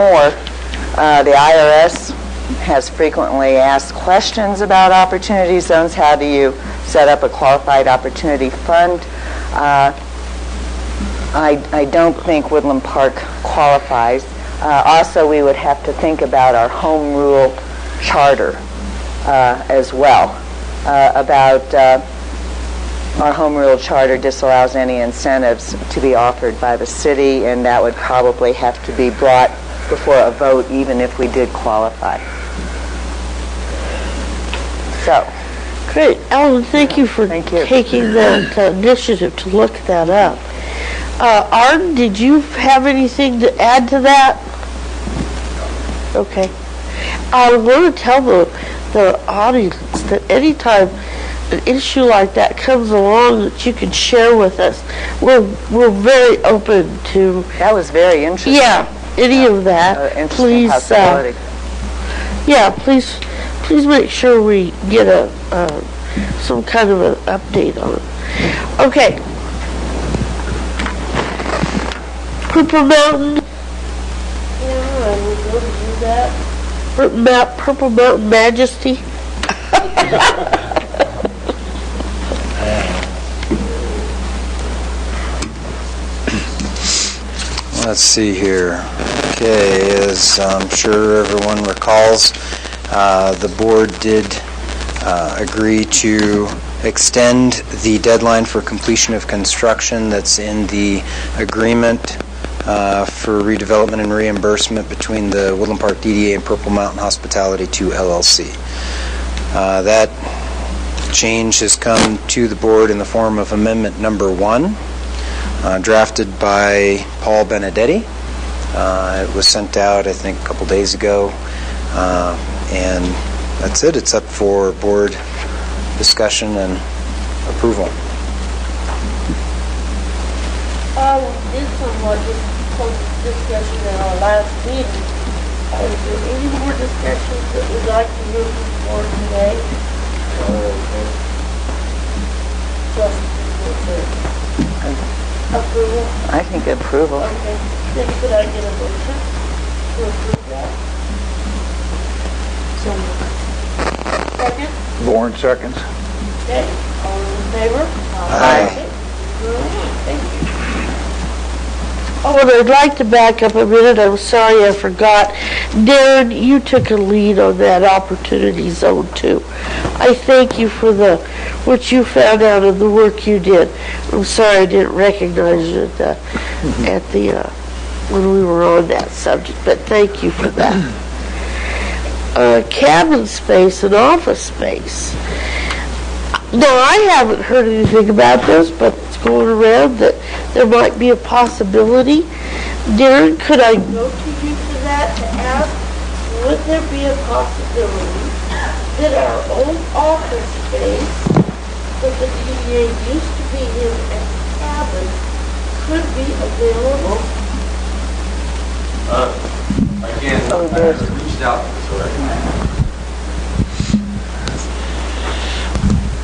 more. The IRS has frequently asked questions about opportunity zones. How do you set up a qualified opportunity fund? I don't think Woodland Park qualifies. Also, we would have to think about our home rule charter as well, about our home rule charter disallows any incentives to be offered by the city, and that would probably have to be brought before a vote even if we did qualify. So. Great. Alan, thank you for taking that initiative to look that up. Arden, did you have anything to add to that? Okay. I want to tell the audience that anytime an issue like that comes along that you can share with us, we're very open to. That was very interesting. Yeah, any of that. Interesting possibility. Please make sure we get some kind of an update on it. Okay. Purple Mountain. Yeah, I was going to do that. Purple Mountain Majesty. Let's see here. Okay, as I'm sure everyone recalls, the board did agree to extend the deadline for completion of construction that's in the agreement for redevelopment and reimbursement between the Woodland Park DDA and Purple Mountain Hospitality 2 LLC. That change has come to the board in the form of amendment number 1, drafted by Paul Benedetti. It was sent out, I think, a couple days ago, and that's it. It's up for board discussion and approval. We did somewhat discussion at our last meeting. Is there any more discussions that we'd like to move forward today? Just approval? I think approval. Okay. Then could I get a motion to approve that? Second? Lauren seconds. Okay. All in favor? Aye. Thank you. Oh, and I'd like to back up a minute. I'm sorry I forgot. Darren, you took a lead on that opportunity zone too. I thank you for what you found out and the work you did. I'm sorry I didn't recognize you at the when we were on that subject, but thank you for that. Cabin space and office space. No, I haven't heard anything about this, but it's going around that there might be a possibility. Darren, could I go to you for that to ask, would there be a possibility that our old office space that the DDA used to be in as a cabin could be available? Again, I reached out to this already.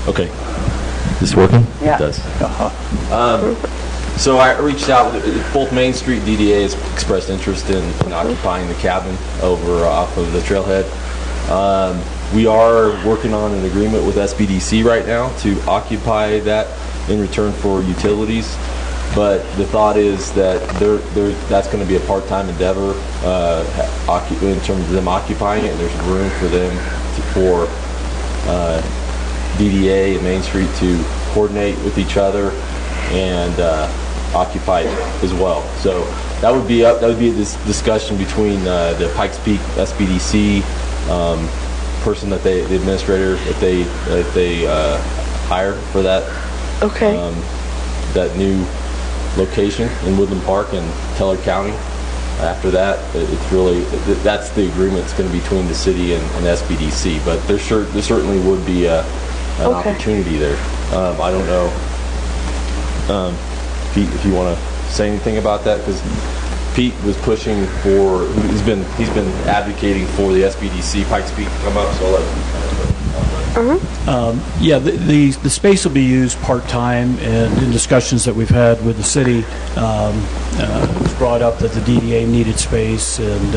Okay. This working? Yeah. It does. So I reached out, both Main Street DDA has expressed interest in occupying the cabin over off of the trailhead. We are working on an agreement with SBDC right now to occupy that in return for utilities. But the thought is that that's going to be a part-time endeavor in terms of them occupying it, and there's room for them for DDA and Main Street to coordinate with each other and occupy it as well. So that would be this discussion between the Pikes Peak SBDC person that the administrator that they hire for that. Okay. That new location in Woodland Park and Teller County. After that, it's really that's the agreement that's going to be between the city and SBDC. But there certainly would be an opportunity there. I don't know, Pete, if you want to say anything about that, because Pete was pushing for. He's been advocating for the SBDC Pikes Peak to come up. So I'll let him kind of Yeah, the space will be used part-time, and in discussions that we've had with the city, it was brought up that the DDA needed space, and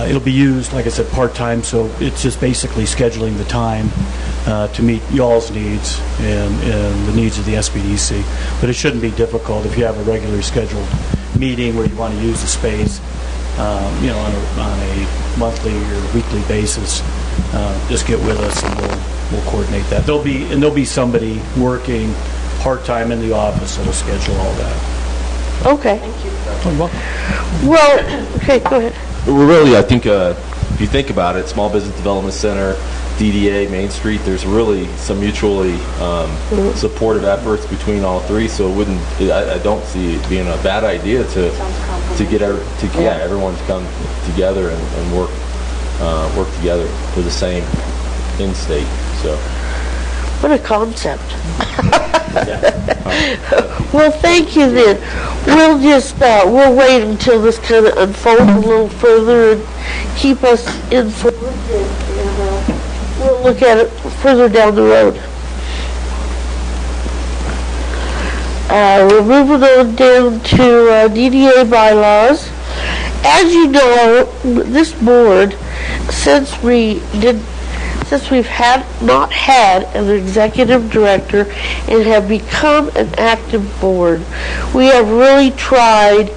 it'll be used, like I said, part-time, so it's just basically scheduling the time to meet y'all's needs and the needs of the SBDC. But it shouldn't be difficult if you have a regularly scheduled meeting where you want to use the space, on a monthly or weekly basis. Just get with us and we'll coordinate that. There'll be somebody working part-time in the office that'll schedule all that. Okay. Oh, you're welcome. Well, okay, go ahead. Well, really, I think if you think about it, Small Business Development Center, DDA, Main Street, there's really some mutually supportive efforts between all three. So I don't see it being a bad idea to get everyone to come together and work together for the same end state. So. What a concept. Well, thank you then. We'll just, we'll wait until this kind of unfolds a little further and keep us informed, and we'll look at it further down the road. We're moving on down to DDA bylaws. As you know, this board, since we've not had an executive director and have become an active board, we have really tried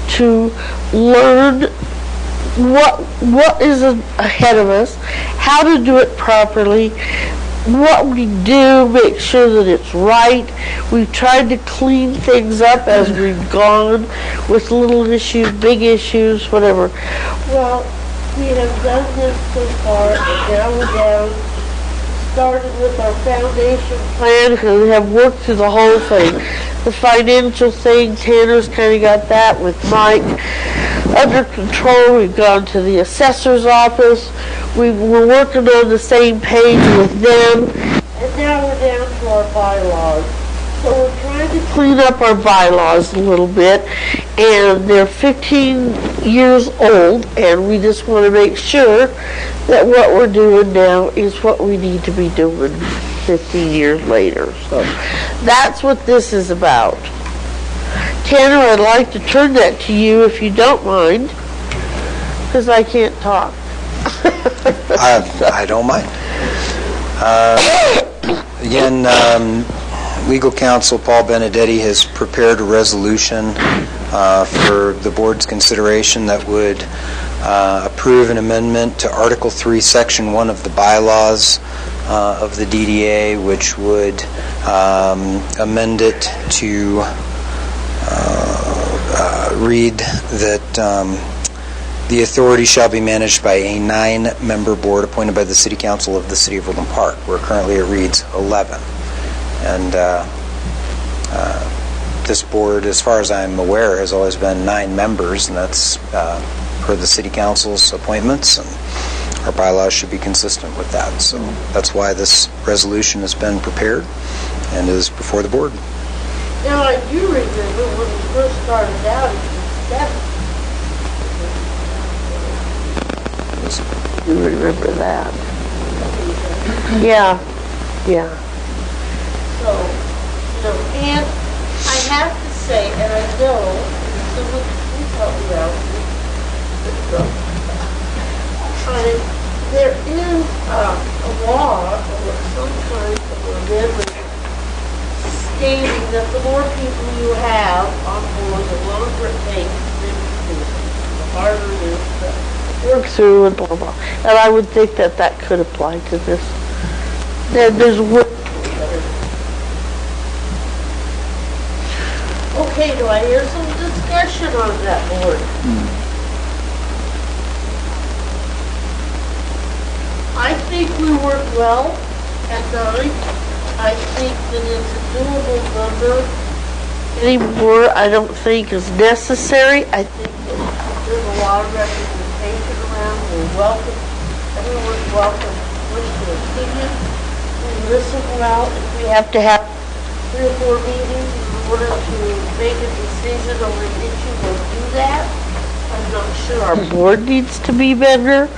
to learn what is ahead of us, how to do it properly, what we do, make sure that it's right. We've tried to clean things up as we've gone with little issues, big issues, whatever. Well, we have done this so far, and now we're down, started with our foundation plan, and we have worked through the whole thing. The financial thing, Tanner's kind of got that with Mike under control. We've gone to the assessor's office. We're working on the same page with them, and now we're down to our bylaws. So we're trying to clean up our bylaws a little bit, and they're 15 years old, and we just want to make sure that what we're doing now is what we need to be doing 15 years later. So that's what this is about. Tanner, I'd like to turn that to you if you don't mind, because I can't talk. I don't mind. Again, Legal Counsel Paul Benedetti has prepared a resolution for the board's consideration that would approve an amendment to Article 3, Section 1 of the bylaws of the DDA, which would amend it to read that the authority shall be managed by a 9-member board appointed by the City Council of the City of Woodland Park, where currently it reads 11. And this board, as far as I'm aware, has always been 9 members, and that's per the City Council's appointments, and our bylaws should be consistent with that. So that's why this resolution has been prepared and is before the board. Now, I do remember when we first started out, it was 7. You remember that? Yeah. So, and I have to say, and I know, someone can help me out, there is a law or some kind of amendment stating that the more people you have on board, the longer it takes them to, the harder it is to work through and blah, blah. And I would think that that could apply to this. There's work. Okay, do I hear some discussion on that board? I think we work well at 9. I think that it's a doable number. Any more I don't think is necessary. I think that there's a lot of representation around. We're welcome. Everyone's welcome to push their opinion. We listen well. If we have to have 3 or 4 meetings in order to make a decision on an issue, we'll do that. I'm not sure our board needs to be bigger.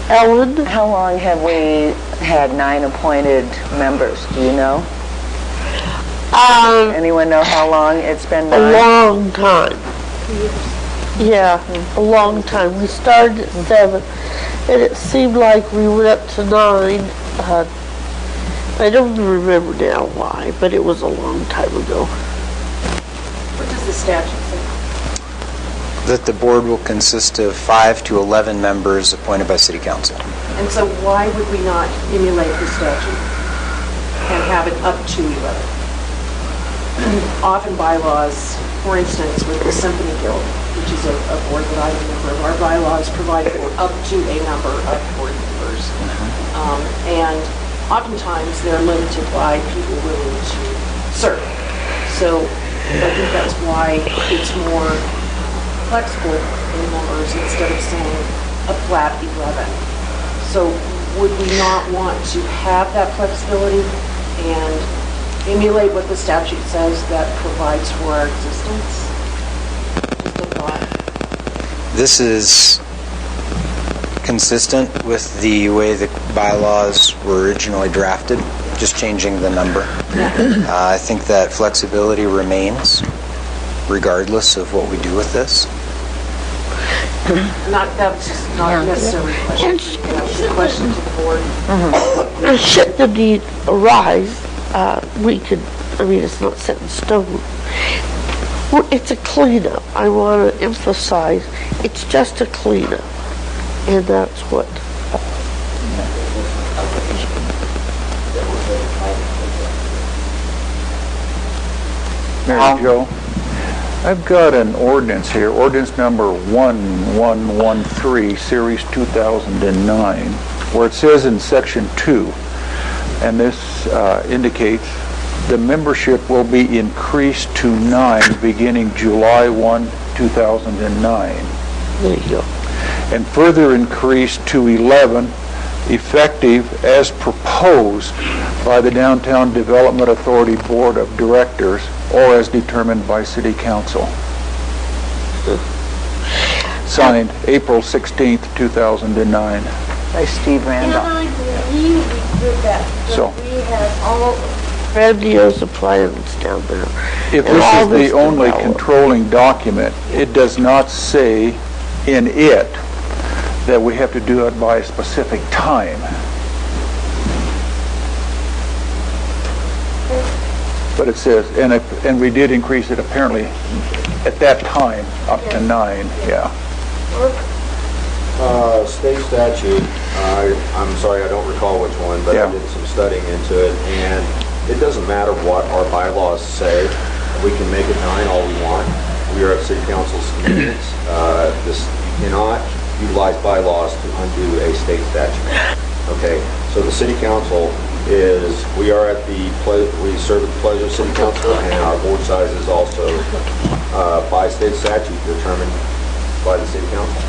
Ellen? How long have we had 9 appointed members? Do you know? Anyone know how long it's been? A long time. Yeah, a long time. We started at 7, and it seemed like we went up to 9. I don't even remember now why, but it was a long time ago. What does the statute say? That the board will consist of 5 to 11 members appointed by city council. And so why would we not emulate the statute and have it up to 11? Often bylaws, for instance, with the Symphony Guild, which is a board that I'm a member of, our bylaws provide for up to a number of board members. And oftentimes they're limited by people willing to serve. So I think that's why it's more flexible in numbers instead of saying a flat 11. So would we not want to have that flexibility and emulate what the statute says that provides for our existence? Just a thought. This is consistent with the way the bylaws were originally drafted, just changing the number. I think that flexibility remains regardless of what we do with this. That's just not necessarily a question. That's a question to the board. Should the need arise, we could, I mean, it's not set in stone. It's a cleanup. I want to emphasize, it's just a cleanup. And that's what. Mary Jo, I've got an ordinance here, ordinance number 1113, series 2009, where it says in section 2, and this indicates the membership will be increased to 9 beginning July 1, 2009. There you go. And further increased to 11 effective as proposed by the Downtown Development Authority Board of Directors or as determined by City Council. Signed April 16th, 2009. By Steve Randolph. Can I believe we did that? So- We have all, Grandiose plans down there. If And all this is the only developed. controlling document, it does not say in it that we have to do it by a specific time. But it says, and we did increase it apparently at that time up to 9, yeah. State statute, I'm sorry, I don't recall which one, but Yeah. I did some studying into it, and it doesn't matter what our bylaws say. We can make it 9 all we want. We are at City Council's convenience. You cannot utilize bylaws to undo a state statute. Okay, so the City Council is, we serve at the pleasure of City Council, and our board size is also by state statute determined by the City Council.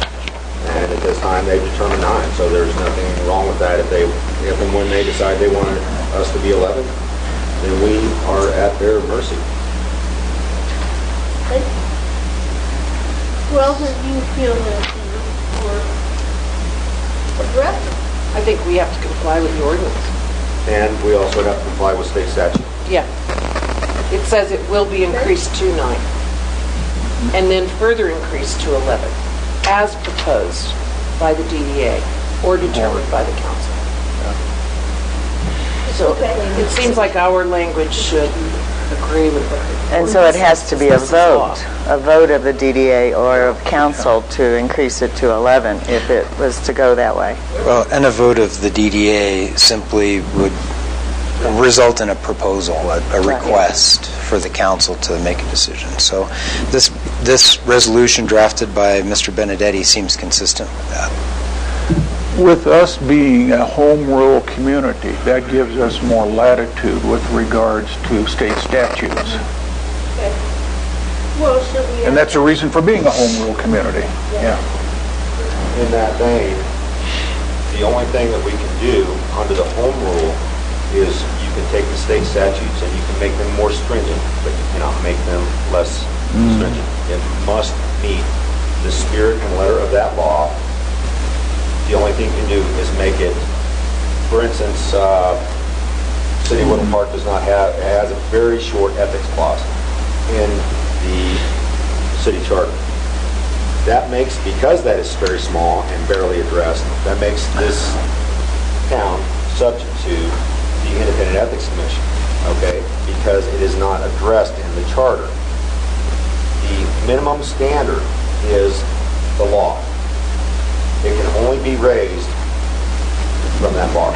And at this time, they determined 9, so there's nothing wrong with that. If and when they decide they want us to be 11, then we are at their mercy. well, then you feel that we're addressing. I think we have to comply with the ordinance. And we also have to comply with state statute. Yeah. It says it will be increased to 9, and then further increased to 11, as proposed by the DDA or determined by the council. So it seems like our language should agree with it. And so it has to be a vote of the DDA or of council to increase it to 11 if it was to go that way. Well, and a vote of the DDA simply would result in a proposal, a request for the council to make a decision. So this resolution drafted by Mr. Benedetti seems consistent with that. With us being a home rule community, that gives us more latitude with regards to state statutes. Okay. Well, should we? And that's a reason for being a home rule community. Yeah. In that vein, the only thing that we can do under the home rule is you can take the state statutes and you can make them more stringent, but you cannot make them less stringent. It must meet the spirit and letter of that law. The only thing you can do is make it For instance, City of Woodland Park has a very short ethics clause in the city charter. That makes, because that is very small and barely addressed, that makes this town subject to the Independent Ethics Commission, okay? Because it is not addressed in the charter. The minimum standard is the law. It can only be raised from that bar.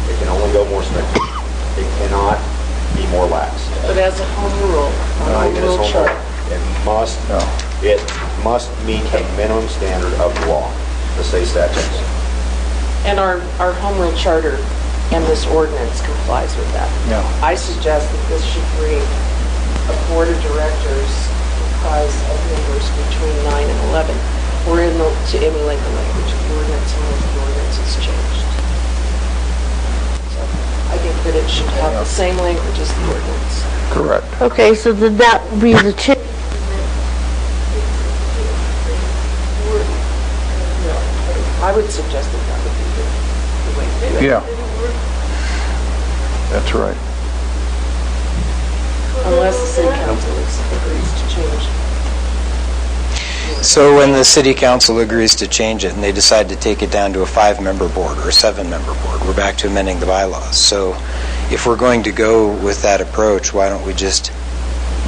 It can only go more strict. It cannot be more lax. But as a home rule, Not even as home charter. rule. It must meet a minimum standard of the law, the state statutes. And our home rule charter and this ordinance complies with that. Yeah. I suggest that this should read a board of directors comprised of members between 9 and 11, or to emulate the language of the ordinance unless the ordinance is changed. So I think that it should have the same language as the ordinance. Correct. Okay, so then that would be the change. I would suggest that that would be the way to do it. Yeah. That's right. Unless the city council agrees to change. So when the city council agrees to change it and they decide to take it down to a 5-member board or a 7-member board, we're back to amending the bylaws. So if we're going to go with that approach, why don't we just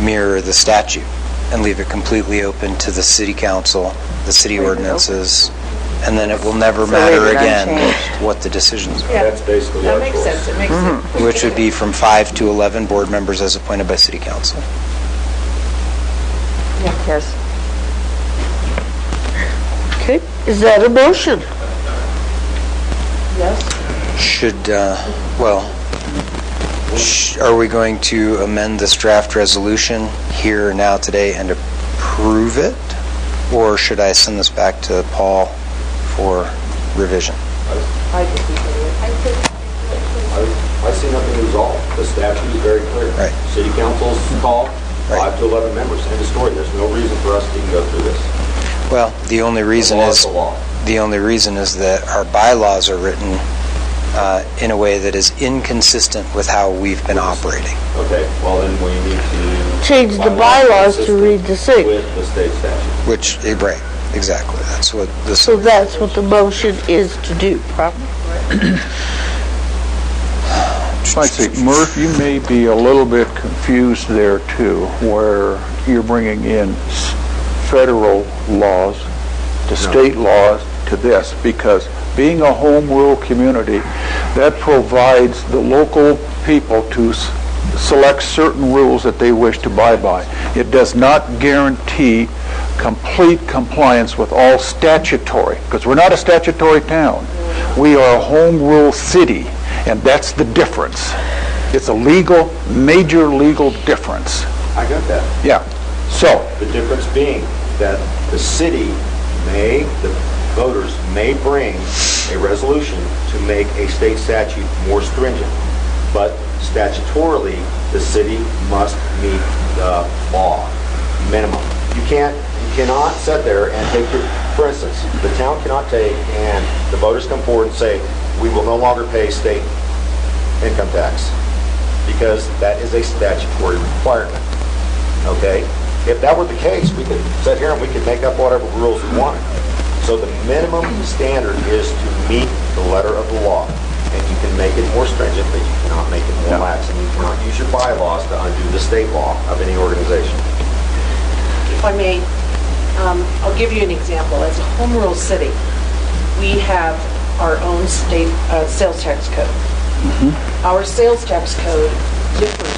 mirror the statute and leave it completely open to the city council, the city ordinances, and then it will never matter leave it again unchanged. what the decisions are, Yeah, That's basically that our makes choice. sense. It makes sense. which would be from 5 to 11 board members as appointed by city council. Yes. Okay, is that a motion? Yes? Are we going to amend this draft resolution here, now, today, and approve it? Or should I send this back to Paul for revision? I think we can. I see nothing to resolve. The statute is very clear. Right. City council's call, Right. 5 to 11 members, end of story. There's no reason for us to even go through this. Well, the only reason The law is is the law. that our bylaws are written in a way that is inconsistent with how we've been operating. Okay, well then we need to... Change the bylaws to read the same. With the state statute. Which, right, exactly. That's what this. So that's what the motion is to do, probably. I think, Murph, you may be a little bit confused there too, where you're bringing in federal laws to state laws to this, because being a home rule community, that provides the local people to select certain rules that they wish to abide by. It does not guarantee complete compliance with all statutory, because we're not a statutory town. We are a home rule city, and that's the difference. It's a major legal difference. I got that. Yeah. So, The difference being that the voters may bring a resolution to make a state statute more stringent, but statutorily, the city must meet the law, minimum. You cannot sit there and take for instance, the town cannot take and the voters come forward and say, we will no longer pay state income tax, because that is a statutory requirement, okay? If that were the case, we could sit here and we could make up whatever rules we wanted. So the minimum standard is to meet the letter of the law. And you can make it more stringent, but you cannot make it more lax. And you cannot use your bylaws to undo the state law of any organization. If I may, I'll give you an example. As a home rule city, we have our own state sales tax code. Our sales tax code differs.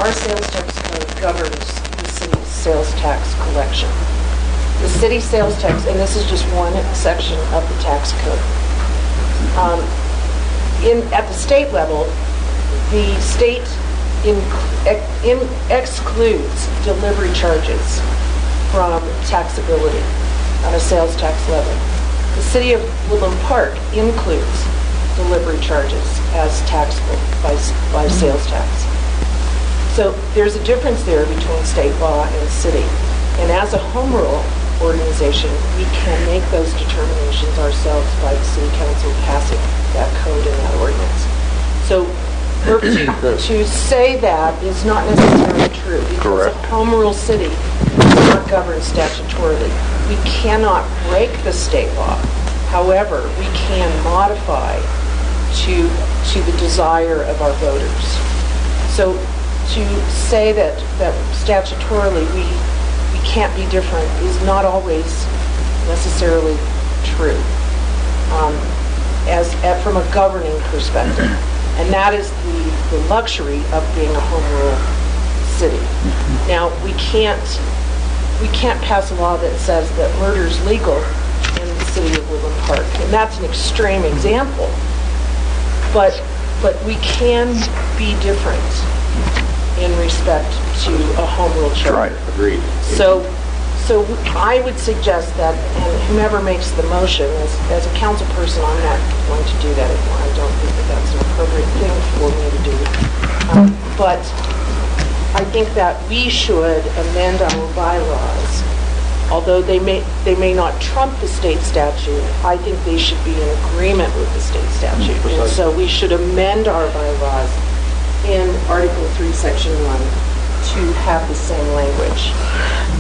Our sales tax code governs the city's sales tax collection. The city sales tax, and this is just one section of the tax code. At the state level, the state excludes delivery charges from taxability on a sales tax level. The city of Woodland Park includes delivery charges as taxable by sales tax. So there's a difference there between state law and city. And as a home rule organization, we can make those determinations ourselves by the city council passing that code and that ordinance. to say that is not necessarily true. Because Correct. a home rule city is not governed statutorily. We cannot break the state law. However, we can modify to the desire of our voters. So to say that statutorily we can't be different is not always necessarily true, from a governing perspective. And that is the luxury of being a home rule city. Now, we can't pass a law that says that murder is legal in the city of Woodland Park, and that's an extreme example. But we can be different in respect to a home rule charter. Right. Agreed. So I would suggest that, and whomever makes the motion, as a council person, I'm not going to do that anymore. I don't think that that's an appropriate thing for me to do. But I think that we should amend our bylaws. Although they may not trump the state statute, I think they should be in agreement with the state statute. And so we should amend our bylaws in Article 3, Section 1 to have the same language.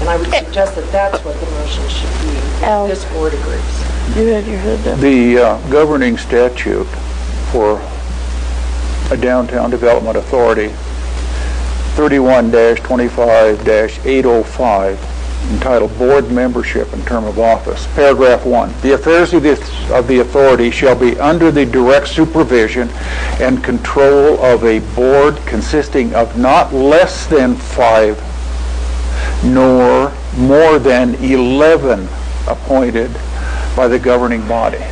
And I would suggest that that's what the motion should be, if this board agrees. You had your hand up. The governing statute for a downtown development authority, 31-25-805, entitled Board Membership and Term of Office. Paragraph 1, the affairs of the authority shall be under the direct supervision and control of a board consisting of not less than 5 nor more than 11 appointed by the governing body.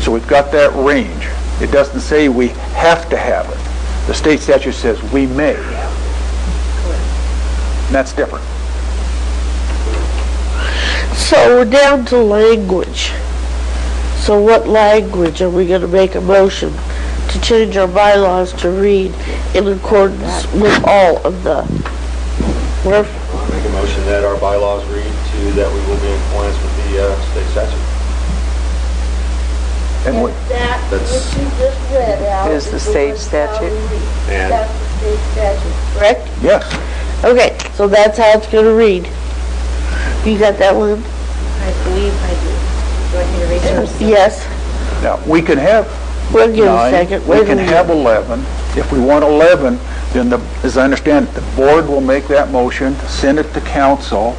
So we've got that range. It doesn't say we have to have it. The state statute says we may. And that's different. So we're down to language. So what language are we going to make a motion to change our bylaws to read in accordance with all of the... I make a motion that our bylaws read to that we will be in compliance with the state statute. And what, That which That's- you just read out Is the state statute? And- That's the state statute. Correct? yes. Okay, so that's how it's going to read. You got that one? I believe I do. Do you want me to read yours? Yes. Now, we can have We'll give it a 9, second. we can have 11. If we want 11, then as I understand it, the board will make that motion, send it to council,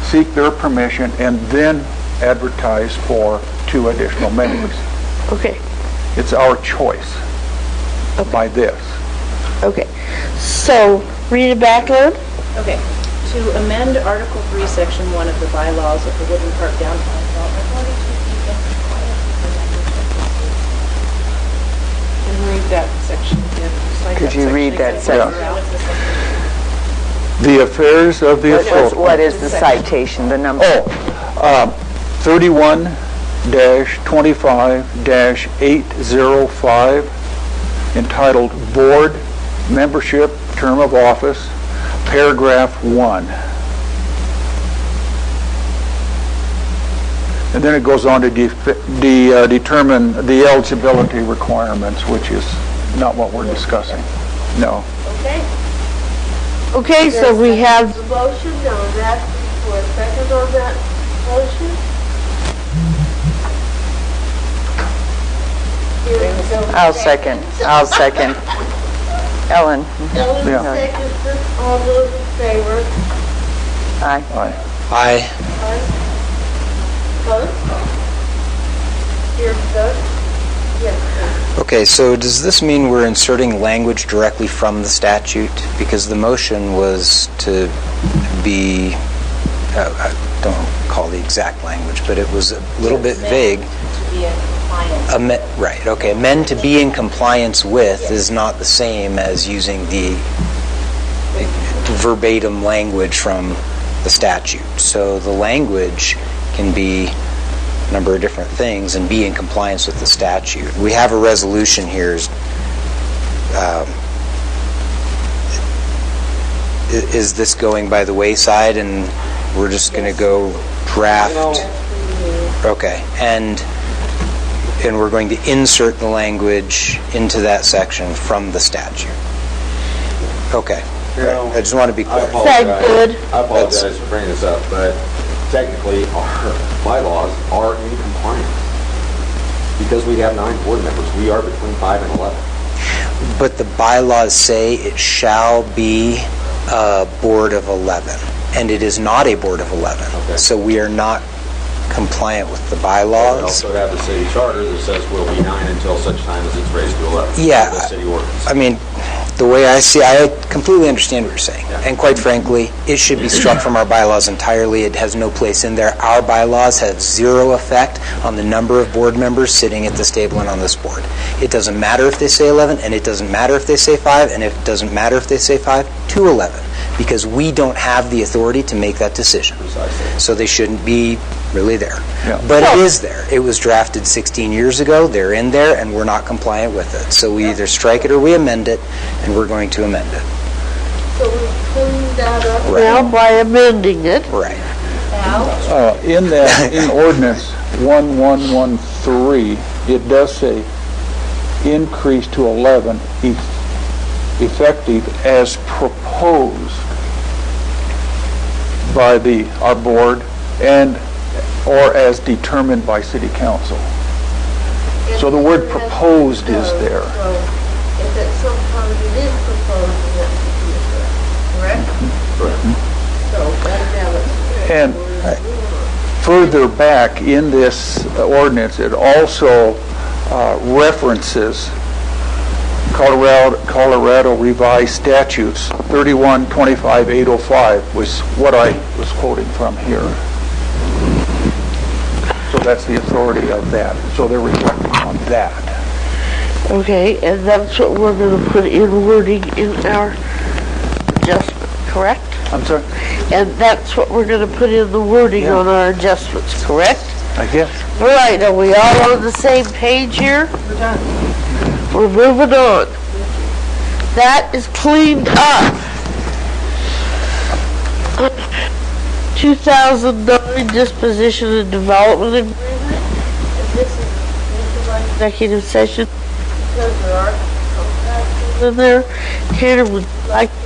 seek their permission, and then advertise for 2 additional members. Okay, It's our choice by this. okay. So, read it back, Lynn? Okay. To amend Article 3, Section 1 of the bylaws of the Woodland Park Downtown Development Authority to keep in compliance with the language of And read that section again. Cite Could you read that the... section? The affairs of the authority. What is the citation, the number? 31-25-805, entitled Board Membership, Term of Office, Paragraph 1. And then it goes on to determine the eligibility requirements, which is not what we're discussing. No. Okay? Okay, so we have, The motion, now is asking for a second on that motion. Here we go. I'll second. Ellen? Ellen Yeah. seconds it. All those in favor? Aye. Aye. Aye. Opposed? Here we go. Yes, sir. Okay, so does this mean we're inserting language directly from the statute? Because the motion was to be, I don't recall the exact language, but it was a little bit vague. To be in compliance. Right, okay. Amend to be in compliance with is not the same as using the verbatim language from the statute. So the language can be a number of different things and be in compliance with the statute. We have a resolution here. Is this going by the wayside and we're just going to go draft? Okay, and and we're going to insert the language into that section from the statute. Okay. I just want to be clear. Good. I apologize for bringing this up, but technically our bylaws are in compliance. Because we have 9 board members, we are between 5 and 11. But the bylaws say it shall be a board of 11, and it is not a board of 11. Okay. So we are not compliant with the We bylaws. also have the city charter that says we'll be 9 until such time as it's raised to 11. Yeah. The city ordinance. I mean, the way I see, I completely understand what you're saying. Yeah. And quite frankly, it should be struck from our bylaws entirely. It has no place in there. Our bylaws have zero effect on the number of board members sitting at this table and on this board. It doesn't matter if they say 11, and it doesn't matter if they say 5, and it doesn't matter if they say 5 to 11, because we don't have the authority to make that decision. Precisely. So they shouldn't be really there. Yeah. But it is there. It was drafted 16 years ago. They're in there, and we're not compliant with it. So we either strike it or we amend it, and we're going to amend it. So we cleaned that up Now, by amending it, Right. now. In that, in ordinance 1113, it does say increase to 11 effective as proposed by our board and or as determined by city council. So the word proposed is there. So if at some time it is proposed, then that should be correct? Correct. So right now it's. And further back in this ordinance, it also references Colorado Revised Statutes 3125-805 was what I was quoting from here. So that's the authority of that. So they're reflecting on that. okay, and that's what we're going to put in wording in our adjustment, correct? I'm sorry? And that's what we're going to put in the wording Yeah. on our adjustments, correct? I guess. All right, are we all on the same page here? We're done. We're moving on. That is cleaned up. 2009 Disposition and Development Agreement. And this is Executive session because there are contracts. in there. Tanner, would you like to add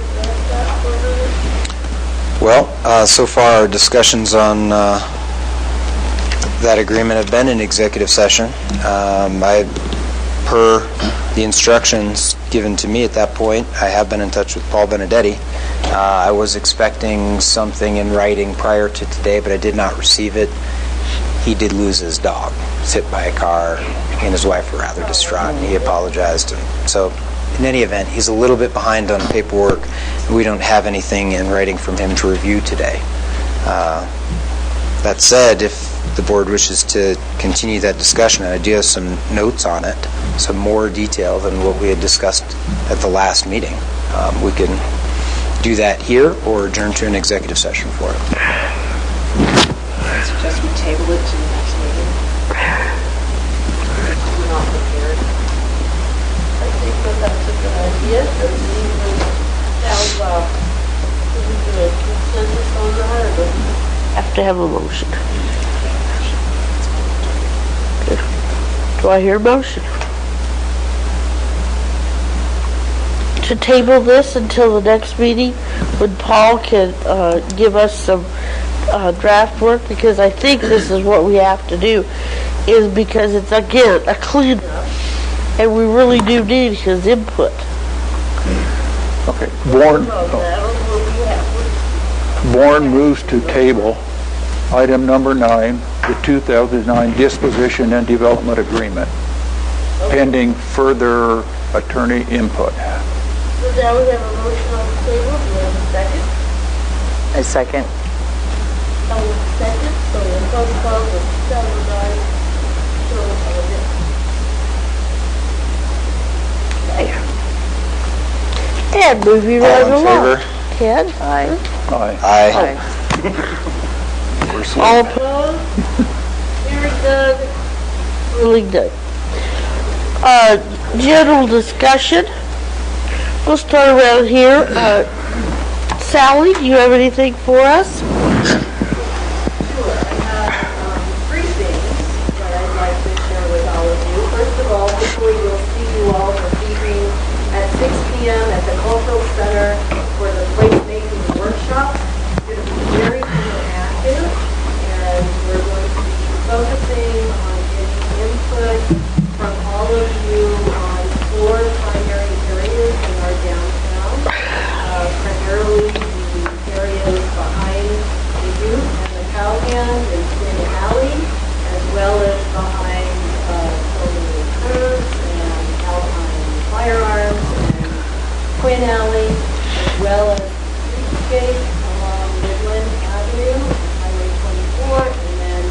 that for a minute? Well, so far our discussions on that agreement have been in executive session. Per the instructions given to me at that point, I have been in touch with Paul Benedetti. I was expecting something in writing prior to today, but I did not receive it. He did lose his dog. He was hit by a car. He and his wife were rather distraught, and he apologized. And so, in any event, he's a little bit behind on paperwork. We don't have anything in writing from him to review today. That said, if the board wishes to continue that discussion, and I do have some notes on it, some more detail than what we had discussed at the last meeting, we can do that here or adjourn to an executive session for it. I suggest we table it to the next meeting. We're not prepared. I think that that's a good idea. And we will have, we do a consensus on that, or Have to have a motion. Do I hear a motion? To table this until the next meeting, when Paul can give us some draft work, because I think this is what we have to do, is because it's, again, a cleanup, and we really do need his input. Okay. that, or will we have, Bourne moves to table item number 9, the 2009 Disposition and Development Agreement, pending further attorney input. so now we have a motion on the table. Do we have a second? A second. Second, so we'll postpone the 2009. And moving All right in along. favor? Ted? Aye. Aye. Aye. All opposed? Hearing none. Ruling done. General discussion. We'll start around here. Sally, do you have anything for us? Sure, I have 3 things that I'd like to share with all of you. hopefully we'll see you all this evening at 6 p.m. at the Cultural Center for the placemaking workshop. It's going to be very interactive, and we're going to be focusing on getting input from all of you on 4 primary areas in our downtown, primarily the areas behind the youth and the Cowhand and Twin Alley, as well as behind Colonial Curves and Alpine Firearms and Quinn Alley, as well as streetscape along Midland Avenue, Highway 24, and then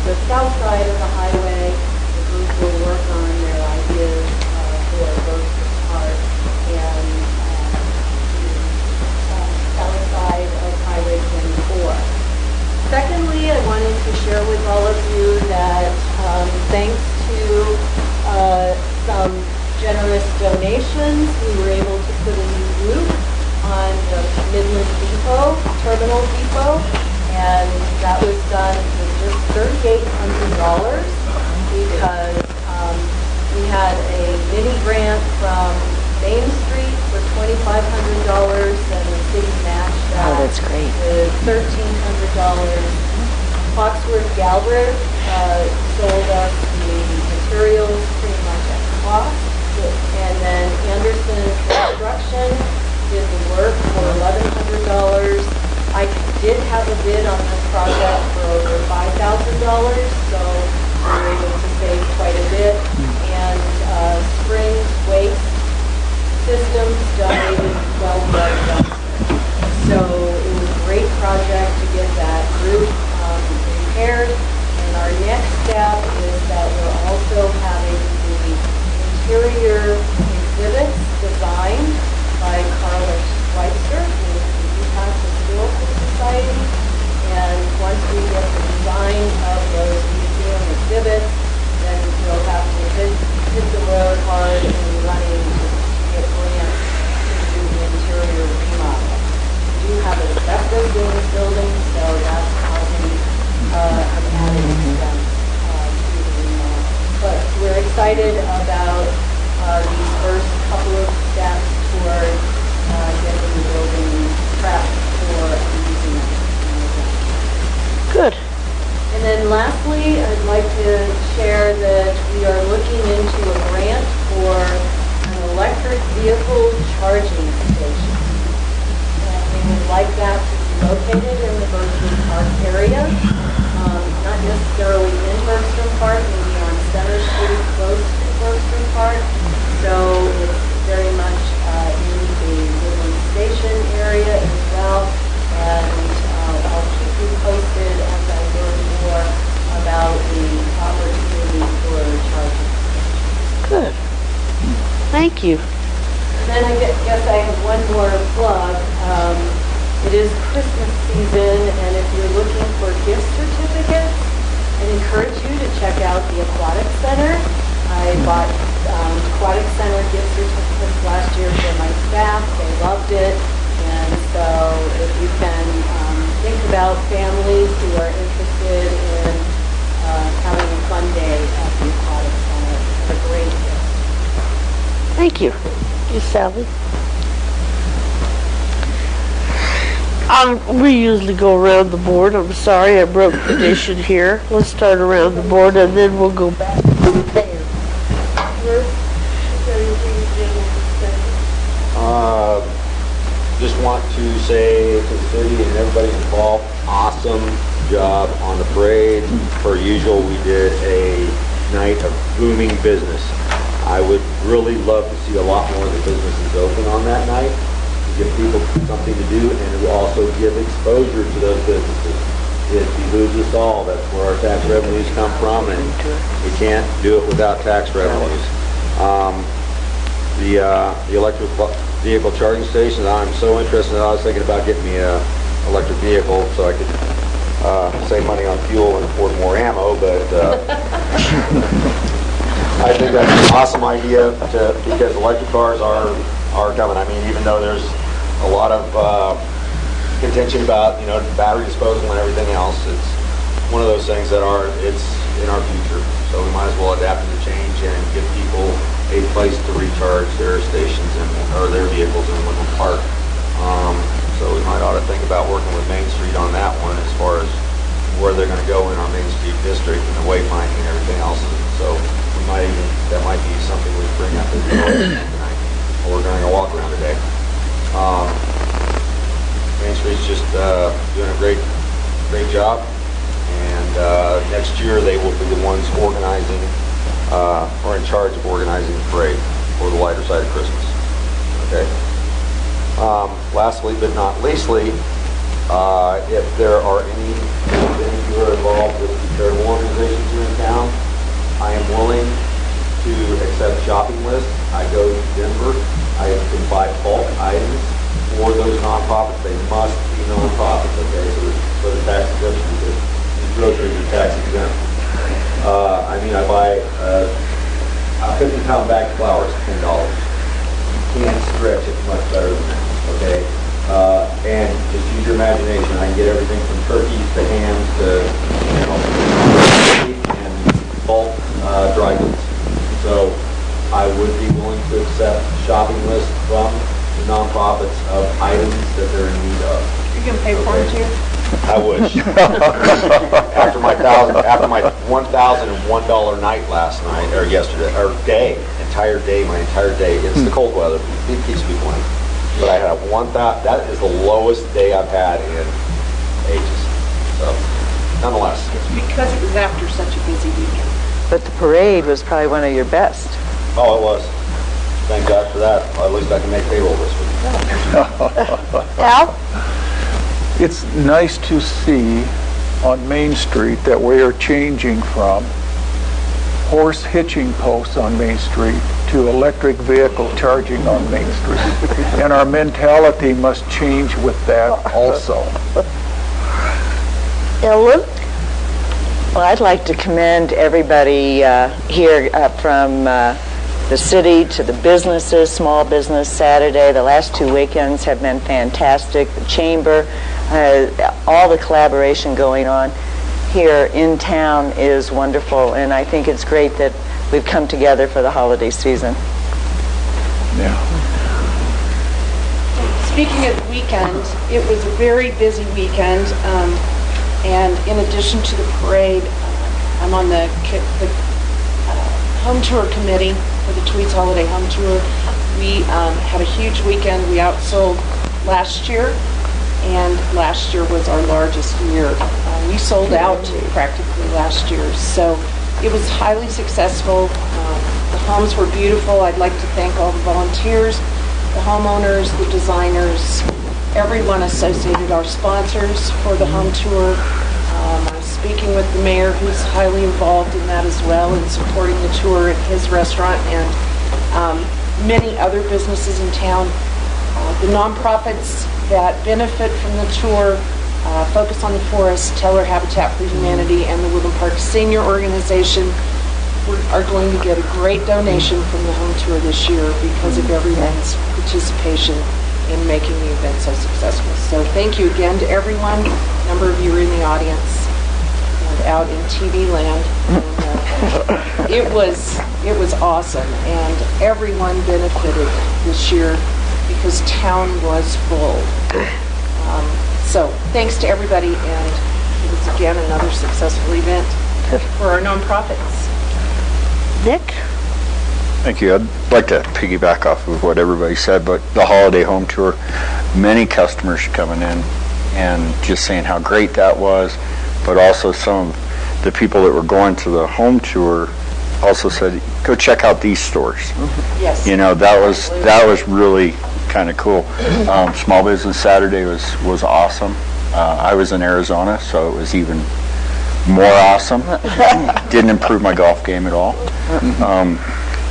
the south side of the highway. The group will work on their ideas for both the park and the south side of Highway 24. Secondly, I wanted to share with all of you that thanks to some generous donations, we were able to put a new roof on the Midland Depot, Terminal Depot, and that was done for just $3,800 because we had a mini grant from Main Street for $2,500 and the city matched that. Oh, that's great. With $1,300. Foxworth Galbraith sold us the materials pretty much at cost. And then Anderson Construction did the work for $1,100. I did have a bid on this project for over $5,000, so we were able to save quite a bit. And Springs Waste Systems donated 12 yard dumpsters. So it was a great project to get that roof repaired. And our next step is that we're also having the interior exhibits designed by Carla Schweitzer with the Utah Historical Society. And once we get the design of those museum exhibits, then we'll have to hit the road hard and running to get grants to do the interior remodel. We do have asbestos in this building, so that's causing an added expense to the remodel. But we're excited about these first couple of steps toward getting the building prepped for a museum. Good. And then lastly, I'd like to share that we are looking into a grant for an electric vehicle charging station. And we would like that to be located in the Bergstrom Park area, not necessarily in Bergstrom Park, maybe on Center Street, close to Bergstrom Park. So it's very much in the Woodland Station area as well. And I'll keep you posted as I learn more about the opportunity for charging. Good. Thank you. And then I guess I have one more plug. It is Christmas season, and if you're looking for gift certificates, I'd encourage you to check out the Aquatic Center. I bought Aquatic Center gift certificates last year for my staff. They loved it. And so if you can think about families who are interested in having a fun day at the Aquatic Center, it's a great gift. Thank you. You, Sally. We usually go around the board. I'm sorry, I broke tradition here. Let's start around the board and then we'll go back to the mayor. Just want to say to the city and everybody involved, awesome job on the parade. Per usual, we did a night of booming business. I would really love to see a lot more of the businesses open on that night, to give people something to do, and it will also give exposure to those businesses. It behooves us all. That's where our tax revenues come from, and we can't do it without tax revenues. The electric vehicle charging stations, I'm so interested. I was thinking about getting me an electric vehicle so I could save money on fuel and afford more ammo, but I think that's an awesome idea because electric cars are coming. I mean, even though there's a lot of contention about, battery disposal and everything else, it's one of those things that it's in our future. So we might as well adapt to the change and give people a place to recharge their stations or their vehicles in Woodland Park. So we might ought to think about working with Main Street on that one as far as where they're going to go in our Main Street district and the wayfinding and everything else. So that might be something we bring up as tonight. We're going to walk around today. Main Street's just doing a great job, and next year they will be the ones organizing or in charge of organizing the parade for the lighter side of Christmas. Okay. Lastly but not leastly, if there are any who are involved with charitable organizations here in town, I am willing to accept shopping lists. I go to Denver. I can buy bulk items for those nonprofits. They must be nonprofits, okay, so the tax exemption, because these groceries are tax exempt. I buy a 50-pound bag of flour is $10. You can't stretch it much better than that, okay? And just use your imagination. I can get everything from turkeys to hams to, and bulk dry goods. So I would be willing to accept shopping lists from the nonprofits of items that they're in need of. You can pay for it too? I wish. After my $1,001 night last night, or yesterday, or my entire day, it's the cold weather, it keeps me warm. But I had that is the lowest day I've had in ages. So, nonetheless. It's because it was after such a busy weekend. But the parade was probably one of your best. Oh, it was. Thank God for that. Well, at least I can make payroll this week. Al? It's nice to see on Main Street that we are changing from horse hitching posts on Main Street to electric vehicle charging on Main Street. And our mentality must change with that also. Ellen? Well, I'd like to commend everybody here from the city to the businesses, Small Business Saturday. The last 2 weekends have been fantastic. The chamber, all the collaboration going on here in town is wonderful, and I think it's great that we've come together for the holiday season. Yeah. Speaking of the weekend, it was a very busy weekend, and in addition to the parade, I'm on the home tour committee for the Tweeds Holiday Home Tour. We had a huge weekend. We outsold last year, and last year was our largest year. We sold out practically last year, so it was highly successful. The homes were beautiful. I'd like to thank all the volunteers, the homeowners, the designers, everyone associated, our sponsors for the home tour. I'm speaking with the mayor, who's highly involved in that as well, in supporting the tour at his restaurant, and many other businesses in town. The nonprofits that benefit from the tour, Focus on the Forest, Teller Habitat for Humanity, and the Woodland Park Senior Organization are going to get a great donation from the home tour this year because of everyone's participation in making the event so successful. So thank you again to everyone. A number of you are in the audience and out in TV land. And, it was awesome, and everyone benefited this year because town was full. So thanks to everybody, and it was again another successful event for our nonprofits. Nick? Thank you. I'd like to piggyback off of what everybody said, but the holiday home tour, many customers coming in and just saying how great that was, but also some of the people that were going to the home tour also said, go check out these stores. Yes. You know, that was really kind of cool. Small Business Saturday was awesome. I was in Arizona, so it was even more awesome. Didn't improve my golf game at all.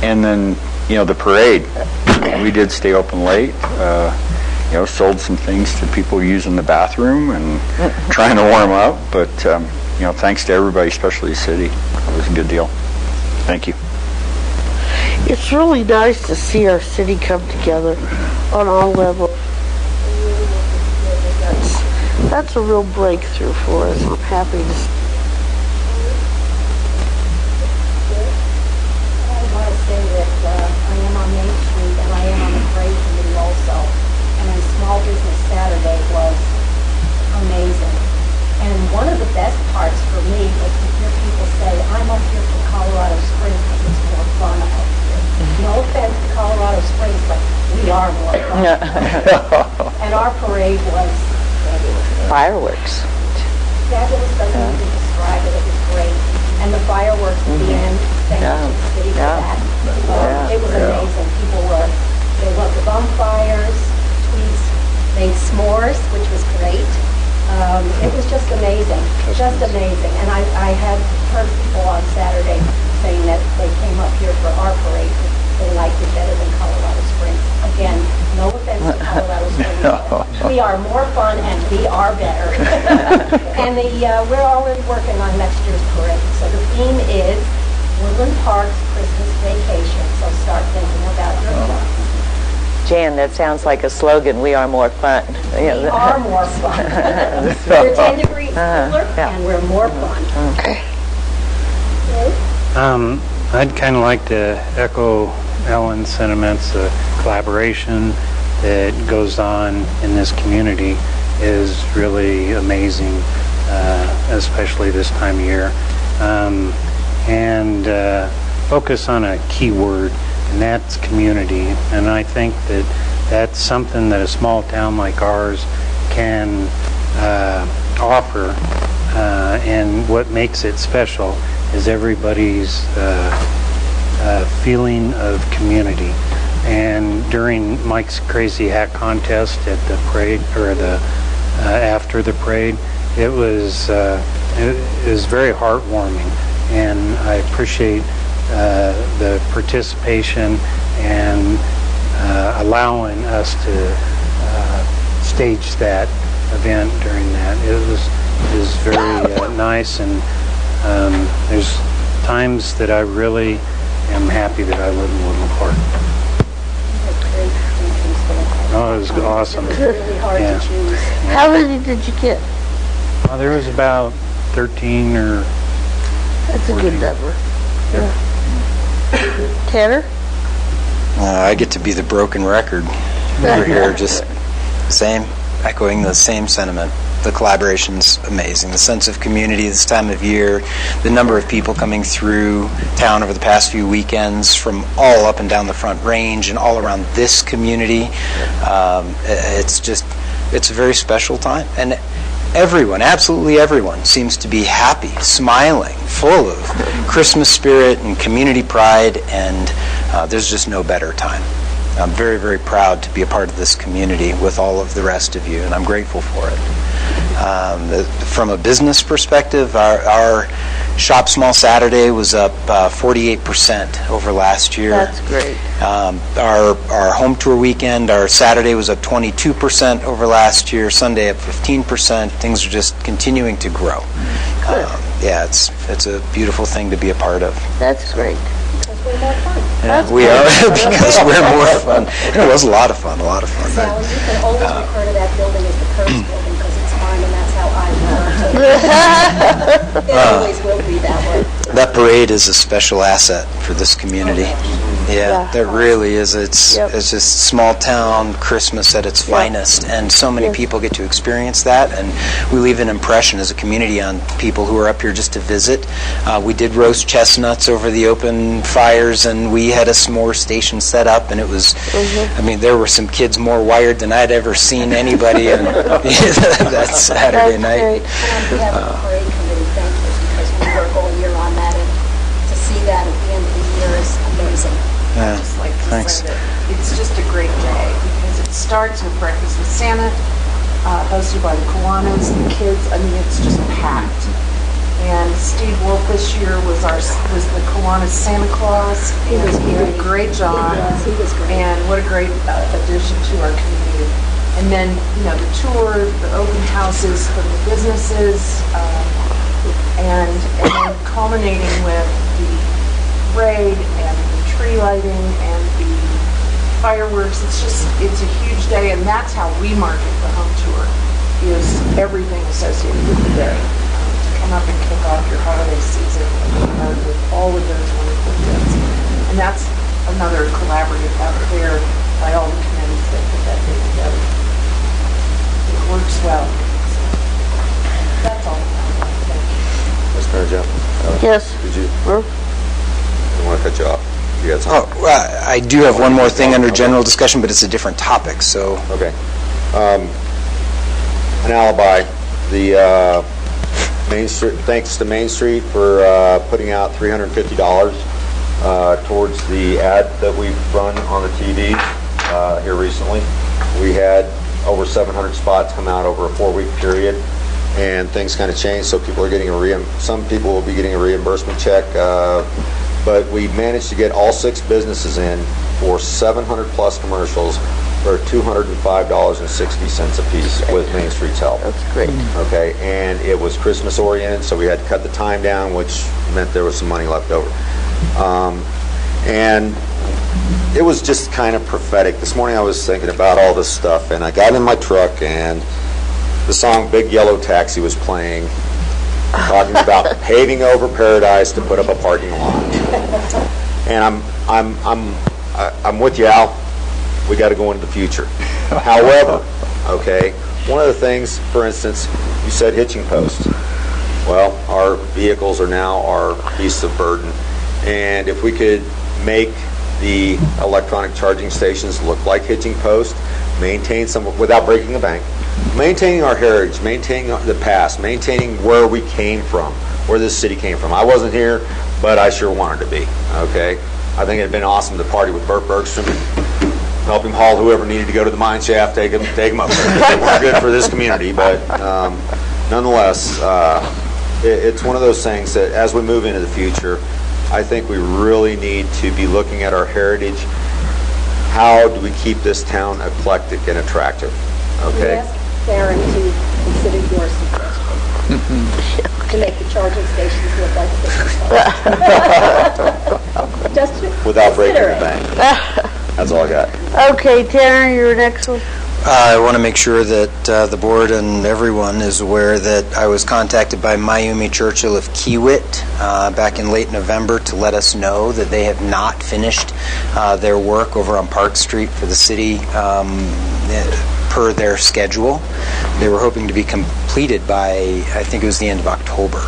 And then, you know, the parade. We did stay open late. You know, sold some things to people using the bathroom and trying to warm up. But, you know, thanks to everybody, especially the city. It was a good deal. Thank you. It's really nice to see our city come together on all levels. That's a real breakthrough for us. I'm happy to see. I want to say that And our parade was fabulous. Fireworks. Fabulous doesn't even describe it. It was great. And the fireworks at the end, thank you to the city for that. It was amazing. They loved the bonfires. Tweets made s'mores, which was great. It was just amazing, just amazing. And I had heard people on Saturday saying that they came up here for our parade because they liked it better than Colorado Springs. Again, no offense to Colorado Springs. We are more fun and we are better. And we're already working on next year's parade. So the theme is Woodland Park's Christmas Vacation. So start thinking about your fun. Jan, that sounds like a slogan, we are more fun. We are more fun. We're 10 degrees cooler and we're more fun. Okay. I'd kind of like to echo Ellen's sentiments. The collaboration that goes on in this community is really amazing, especially this time of year. And focus on a key word, and that's community. And I think that that's something that a small town like ours can offer. And what makes it special is everybody's feeling of community. And during Mike's Crazy Hat Contest at the parade, or after the parade, it was very heartwarming, and I appreciate the participation and allowing us to stage that event during that. It was very nice, and there's times that I really am happy that I live in Woodland Park. Oh, it was awesome. It was really hard to choose. How many did you get? There was about 13 or... That's a good number. Yeah. Tanner? I get to be the broken record over here, just echoing the same sentiment. The collaboration's amazing. The sense of community this time of year, the number of people coming through town over the past few weekends from all up and down the Front Range and all around this community. It's a very special time. And everyone, absolutely everyone, seems to be happy, smiling, full of Christmas spirit and community pride, and there's just no better time. I'm very, very proud to be a part of this community with all of the rest of you, and I'm grateful for it. From a business perspective, our Shop Small Saturday was up 48% over last year. That's great. Our home tour weekend, our Saturday was up 22% over last year, Sunday up 15%. Things are just continuing to grow. Yeah, it's a beautiful thing to be a part of. That's great. Because we're more fun. Yeah, we are, because we're more fun. It was a lot of fun, Sally, you can always refer to that building as the Curse Building because it's mine and that's how I refer to it. It always will be that way. That parade is a special asset for this community. Yeah, that really is. It's just small town Christmas at its finest, and so many people get to experience that, and we leave an impression as a community on people who are up here just to visit. We did roast chestnuts over the open fires, and we had a s'more station set up, and it was, I mean, there were some kids more wired than I'd ever seen anybody on that Saturday night. And on behalf of the parade committee, thank you, because we work all year on that, and to see that at the end of the year is amazing. I'd just like to say that it's just a great day because it starts with Breakfast with Santa, hosted by the Kiwanis and the kids. I mean, it's just packed. And Steve Wolf this year was the Kiwanis Santa Claus. He did a great job. He was great. And what a great addition to our community. And then, you know, the tour, the open houses for the businesses, and then culminating with the parade and the tree lighting and the fireworks. It's a huge day, and that's how we market the home tour, is everything associated with the day. To come up and kick off your holiday season with all of those wonderful kids. And that's another collaborative effort there by all the committees that put that day together. It works well. So that's all. Thank you. Vice Mayor Jeff? Yes. Did you? I don't want to cut you off. You got something? Oh, I do have one more thing under general discussion, but it's a different topic, so. Okay. An alibi. The Main Street, thanks to Main Street for putting out $350 towards the ad that we've run on the TV here recently. We had over 700 spots come out over a 4-week period, and things kind of changed, so people are getting some people will be getting a reimbursement check, but we managed to get all 6 businesses in for 700 plus commercials for $205.60 a piece with Main Street's help. That's great. Okay, and it was Christmas oriented, so we had to cut the time down, which meant there was some money left over. And it was just kind of prophetic. This morning I was thinking about all this stuff, and I got in my truck, and the song Big Yellow Taxi was playing, talking about paving over paradise to put up a parking lot. And I'm with you, Al. We got to go into the future. However, okay, one of the things, for instance, you said hitching posts. Well, our vehicles are now our beasts of burden, and if we could make the electronic charging stations look like hitching posts, maintain some without breaking the bank, maintaining our heritage, maintaining the past, maintaining where we came from, where this city came from. I wasn't here, but I sure wanted to be. Okay, I think it'd been awesome to party with Burt Bergstrom and help him haul whoever needed to go to the mine shaft, take him up there. We're good for this community, but nonetheless, it's one of those things that as we move into the future, I think we really need to be looking at our heritage. How do we keep this town eclectic and attractive? Okay. We asked Karen to consider your suggestion to make the charging stations look like this. Just without breaking the bank. That's all I got. Okay, Tanner, you're next one. I want to make sure that the board and everyone is aware that I was contacted by Mayumi Churchill of Kiewit back in late November to let us know that they have not finished their work over on Park Street for the city per their schedule. They were hoping to be completed by, I think it was the end of October.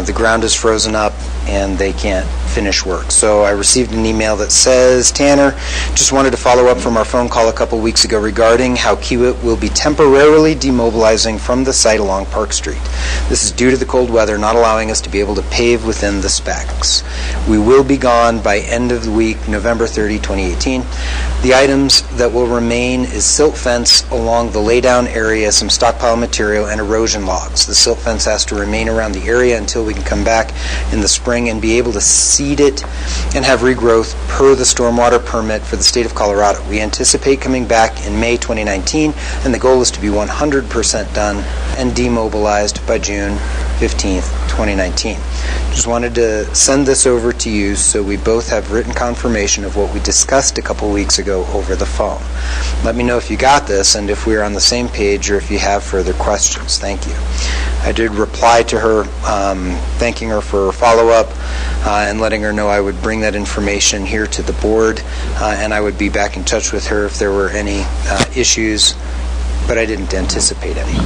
The ground is frozen up and they can't finish work. So I received an email that says, Tanner, just wanted to follow up from our phone call a couple weeks ago regarding how Kiewit will be temporarily demobilizing from the site along Park Street. This is due to the cold weather not allowing us to be able to pave within the specs. We will be gone by end of the week, November 30, 2018. The items that will remain is silt fence along the laydown area, some stockpile material, and erosion logs. The silt fence has to remain around the area until we can come back in the spring and be able to seed it and have regrowth per the stormwater permit for the state of Colorado. We anticipate coming back in May 2019, and the goal is to be 100% done and demobilized by June 15th, 2019. Just wanted to send this over to you so we both have written confirmation of what we discussed a couple weeks ago over the phone. Let me know if you got this and if we're on the same page or if you have further questions. Thank you. I did reply to her thanking her for her follow-up and letting her know I would bring that information here to the board and I would be back in touch with her if there were any issues, but I didn't anticipate any.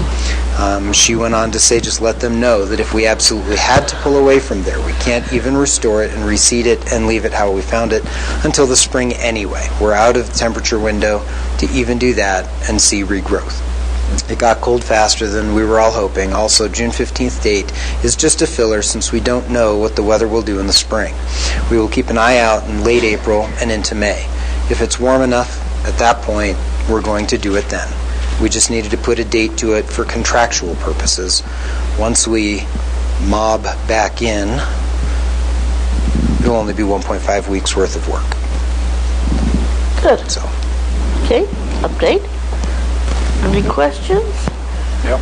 She went on to say just let them know that if we absolutely had to pull away from there, we can't even restore it and reseed it and leave it how we found it until the spring anyway. We're out of the temperature window to even do that and see regrowth. It got cold faster than we were all hoping. Also, June 15th date is just a filler since we don't know what the weather will do in the spring. We will keep an eye out in late April and into May. If it's warm enough at that point, we're going to do it then. We just needed to put a date to it for contractual purposes. Once we mob back in, it'll only be 1.5 weeks worth of work. Good. So. Okay, update. Any questions? Yep.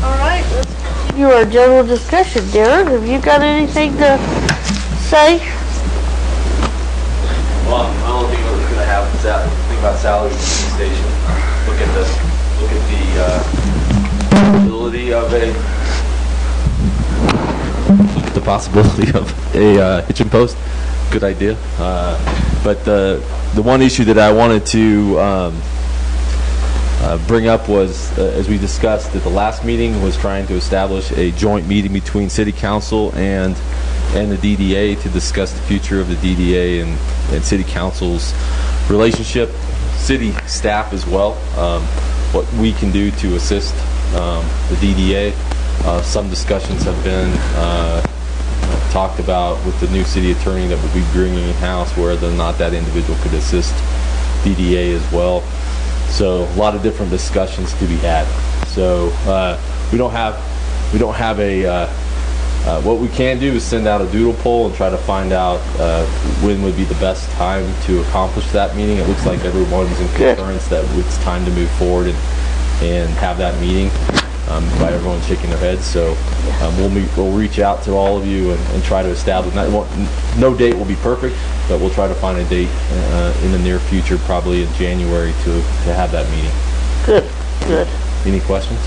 All right, let's continue our general discussion. Darren, have you got anything to say? Well, I don't think we're going to have think about salaries in the station. Look at the possibility of a hitching post. Good idea. But the one issue that I wanted to bring up was, as we discussed at the last meeting, was trying to establish a joint meeting between City Council and and the DDA to discuss the future of the DDA and City Council's relationship, city staff as well, what we can do to assist the DDA. Some discussions have been talked about with the new city attorney that we'll be bringing in-house, whether or not that individual could assist DDA as well. So a lot of different discussions to be had. So we don't have a what we can do is send out a doodle poll and try to find out when would be the best time to accomplish that meeting. It looks like everyone's in concurrence that it's time to move forward and have that meeting by everyone shaking their heads. So we'll reach out to all of you and try to establish. No date will be perfect, but we'll try to find a date in the near future, probably in January, to have that meeting. Good. Any questions?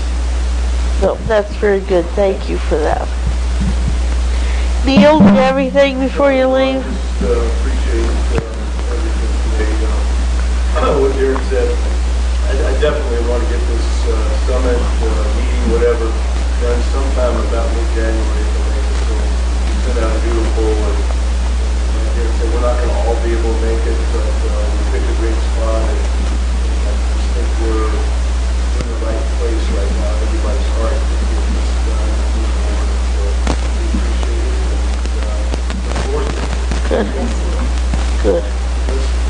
No, that's very good. Thank you for that. Neil, do you have anything before you leave? Just appreciate everything today. What Darren said, I definitely want to get this summit, meeting, whatever, done sometime about mid-January. So send out a doodle poll, and like Darren said, we're not going to all be able to make it, but we picked a great spot, and I just think we're in the right place right now. Everybody's hard to get this done and move forward. So we appreciate it, and look forward to it. Good.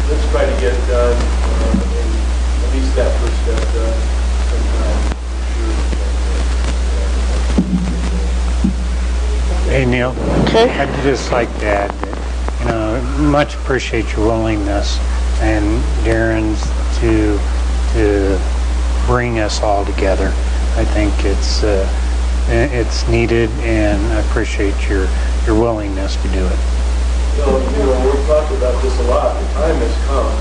Let's try to get it done, and at least that first step done sometime. Hey, Neil. Okay. I'd just like to add that, much appreciate your willingness and Darren's to bring us all together. I think it's needed, and I appreciate your willingness to do it. Well, we've talked about this a lot. The time has come,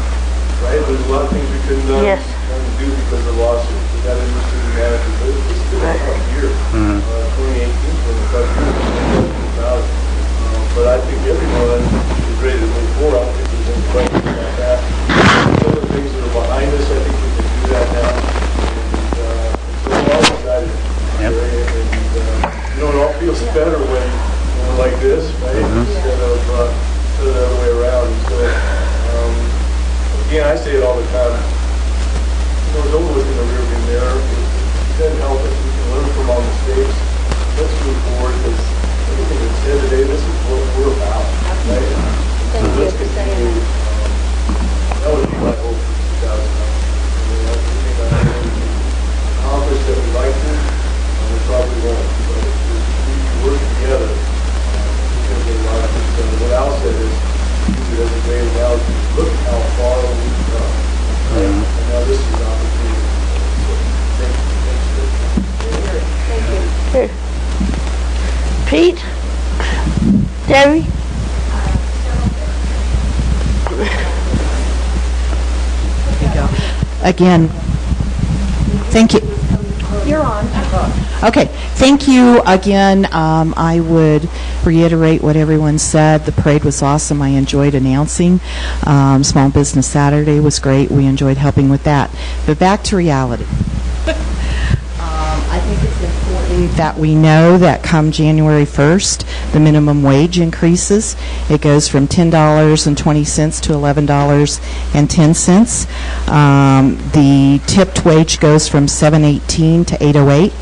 right? There's a lot of things we couldn't do because of lawsuits. We got interested in manager, but it's been a tough year. 2018 when the tough year. But I think everyone is ready to move forward. I don't think there's any questions about that. Some of the things that are behind us, I think we can do that now. And so we're all excited. Yep. And it all feels better when we're like this, right? Instead of the other way around. And so, again, I say it all the time. It's over with in the rearview mirror. It doesn't help us. We can learn from our mistakes. Let's move forward, because everything that's said today, this is what we're about, right? Thank you for saying that. That would be my hope for 2009. That's everything I think we can accomplish that we'd like to, we probably won't. But if we work together, we can get a lot of things done. What Al said is, use it as a great analogy. Look how far we've come. And now this is an opportunity. Here. Pete? Debbie? Again, thank you. You're on. Okay, thank you again. I would reiterate what everyone said. The parade was awesome. I enjoyed announcing. Small Business Saturday was great. We enjoyed helping with that. But back to reality. I think it's important that we know that come January 1st, the minimum wage increases. It goes from $10.20 to $11.10. The tipped wage goes from $7.18 to $8.08.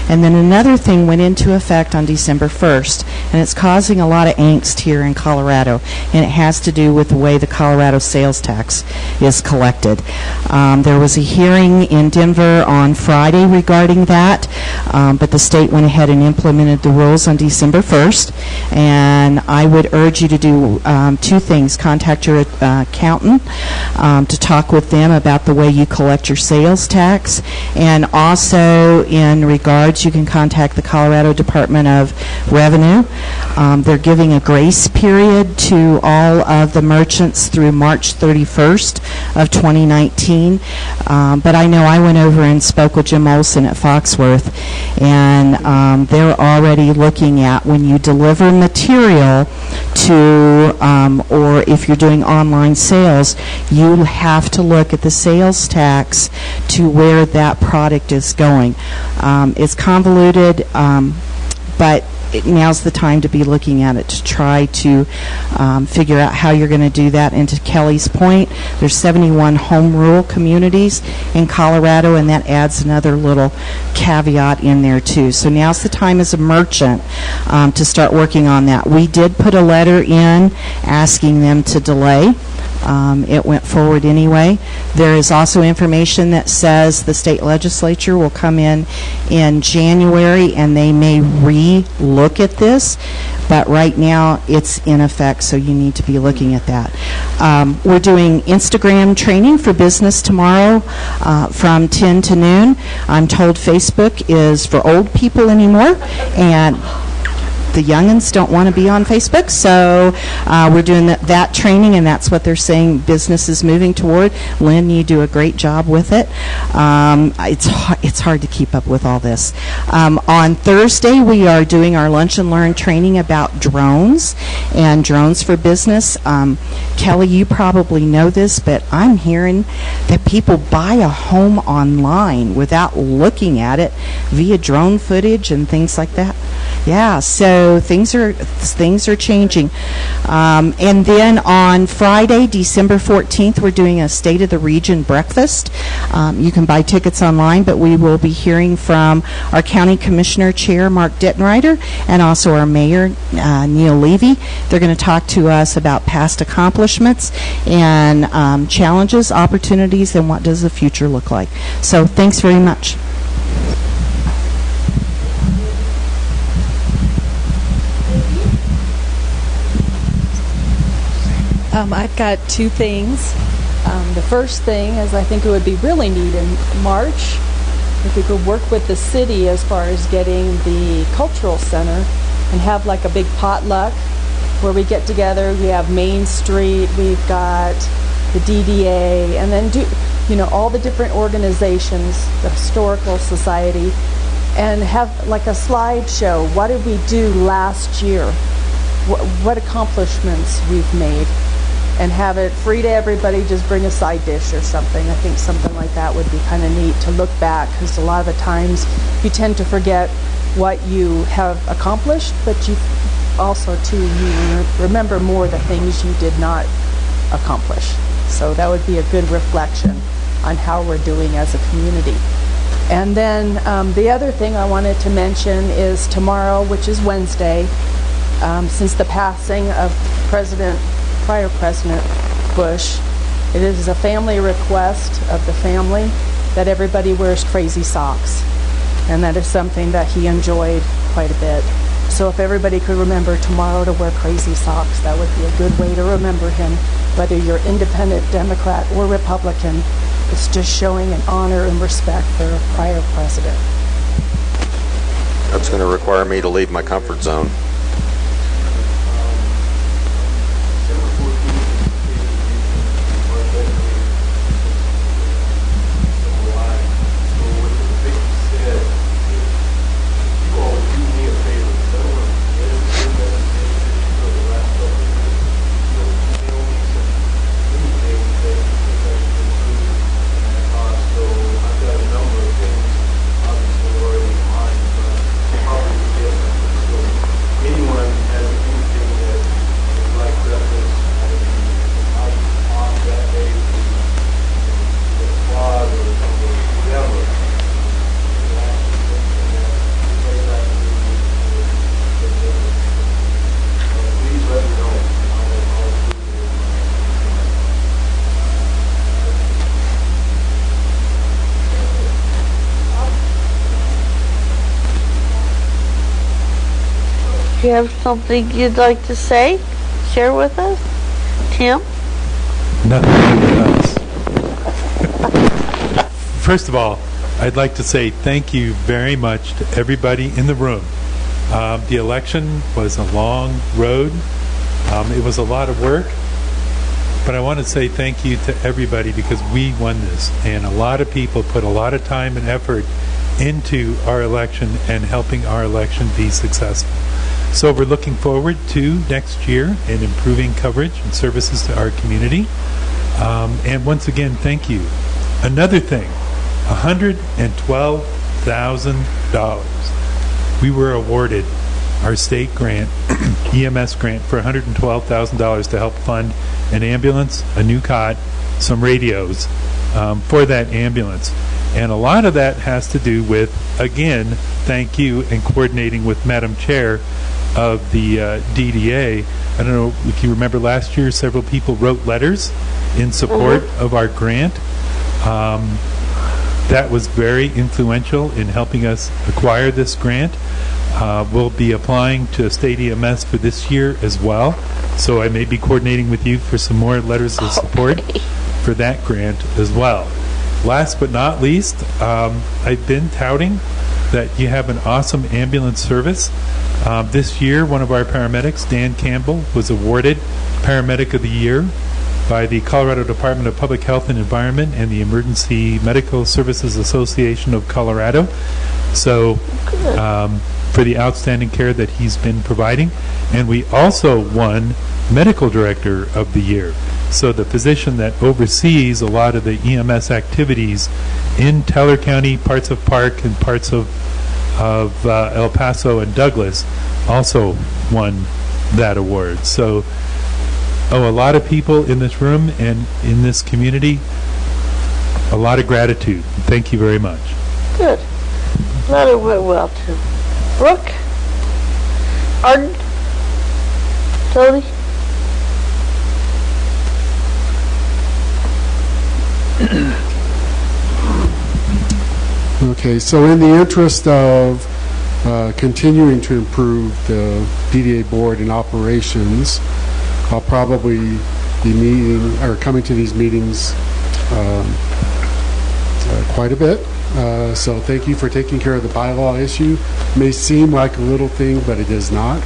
And then another thing went into effect on December 1st, and it's causing a lot of angst here in Colorado, and it has to do with the way the Colorado sales tax is collected. There was a hearing in Denver on Friday regarding that, but the state went ahead and implemented the rules on December 1st, and I would urge you to do two things. Contact your accountant to talk with them about the way you collect your sales tax, and also in regards, you can contact the Colorado Department of Revenue. They're giving a grace period to all of the merchants through March 31st of 2019. But I know I went over and spoke with Jim Olson at Foxworth, and they're already looking at when you deliver material to, or if you're doing online sales, you have to look at the sales tax to where that product is going. It's convoluted, but now's the time to be looking at it to try to figure out how you're going to do that. And to Kelly's point, there's 71 home rule communities in Colorado, and that adds another little caveat in there too. So now's the time as a merchant to start working on that. We did put a letter in asking them to delay. It went forward anyway. There is also information that says the state legislature will come in January and they may re-look at this, but right now it's in effect, so you need to be looking at that. We're doing Instagram training for business tomorrow from 10 to noon. I'm told Facebook is for old people anymore, and the youngins don't want to be on Facebook, so we're doing that training, and that's what they're saying business is moving toward. Lynn, you do a great job with it. It's hard to keep up with all this. On Thursday, we are doing our Lunch and Learn training about drones and drones for business. Kelly, you probably know this, but I'm hearing that people buy a home online without looking at it via drone footage and things like that. Yeah, so things are changing. And then on Friday, December 14th, we're doing a State of the Region breakfast. You can buy tickets online, but we will be hearing from our County Commissioner Chair, Mark Dittenreiter, and also our Mayor, Neil Levy. They're going to talk to us about past accomplishments and challenges, opportunities, and what does the future look like. So thanks very much. I've got two things. The first thing is I think it would be really neat in March if we could work with the city as far as getting the cultural center and have like a big potluck where we get together. We have Main Street, we've got the DDA, and then do all the different organizations, the Historical Society, and have like a slideshow. What did we do last year? What accomplishments we've made? And have it free to everybody, just bring a side dish or something. I think something like that would be kind of neat to look back, because a lot of the times you tend to forget what you have accomplished, but you also, too, you remember more the things you did not accomplish. So that would be a good reflection on how we're doing as a community. And then the other thing I wanted to mention is tomorrow, which is Wednesday, since the passing of prior President Bush, it is a family request of the family that everybody wears crazy socks. And that is something that he enjoyed quite a bit. So if everybody could remember tomorrow to wear crazy socks, that would be a good way to remember him, whether you're independent, Democrat, or Republican. It's just showing an honor and respect for a prior president. That's going to require me to leave my comfort zone. Do you have something you'd like to say? Share with us? Tim? Nothing else. First of all, I'd like to say thank you very much to everybody in the room. The election was a long road. It was a lot of work. But I want to say thank you to everybody because we won this. And a lot of people put a lot of time and effort into our election and helping our election be successful. So we're looking forward to next year and improving coverage and services to our community. And once again, thank you. Another thing, $112,000. We were awarded our state grant, EMS grant, for $112,000 to help fund an ambulance, a new cot, some radios for that ambulance. And a lot of that has to do with, again, thank you, and coordinating with Madam Chair of the DDA. I don't know if you remember last year, several people wrote letters in support of our grant. That was very influential in helping us acquire this grant. We'll be applying to state EMS for this year as well, so I may be coordinating with you for some more letters of support for that grant as well. Last but not least, I've been touting that you have an awesome ambulance service. This year, one of our paramedics, Dan Campbell, was awarded Paramedic of the Year by the Colorado Department of Public Health and Environment and the Emergency Medical Services Association of Colorado. So, for the outstanding care that he's been providing. And we also won Medical Director of the Year. So the physician that oversees a lot of the EMS activities in Teller County, parts of Park, and parts of El Paso and Douglas also won that award. So, a lot of people in this room and in this community, a lot of gratitude. Thank you very much. Good. Glad it went well, too. Brooke? Arden? Tony? Okay, so in the interest of continuing to improve the DDA board and operations, I'll probably be meeting or coming to these meetings quite a bit. So thank you for taking care of the bylaw issue. It may seem like a little thing, but it is not.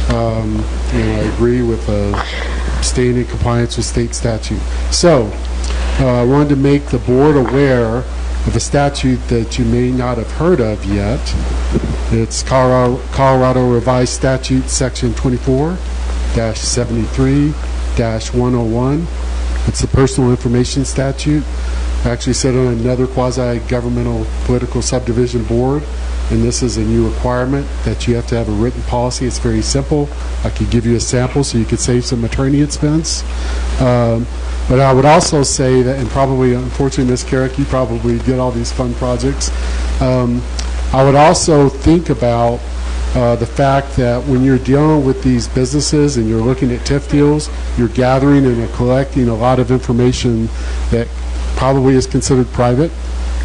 I agree with staying in compliance with state statute. So I wanted to make the board aware of a statute that you may not have heard of yet. It's Colorado Revised Statute Section 24-73-101. It's the Personal Information Statute. I actually sit on another quasi-governmental political subdivision board, and this is a new requirement that you have to have a written policy. It's very simple. I could give you a sample so you could save some attorney expense. But I would also say that, and probably, unfortunately, Ms. Carrick, you probably did all these fun projects. I would also think about the fact that when you're dealing with these businesses and you're looking at TIF deals, you're gathering and collecting a lot of information that probably is considered private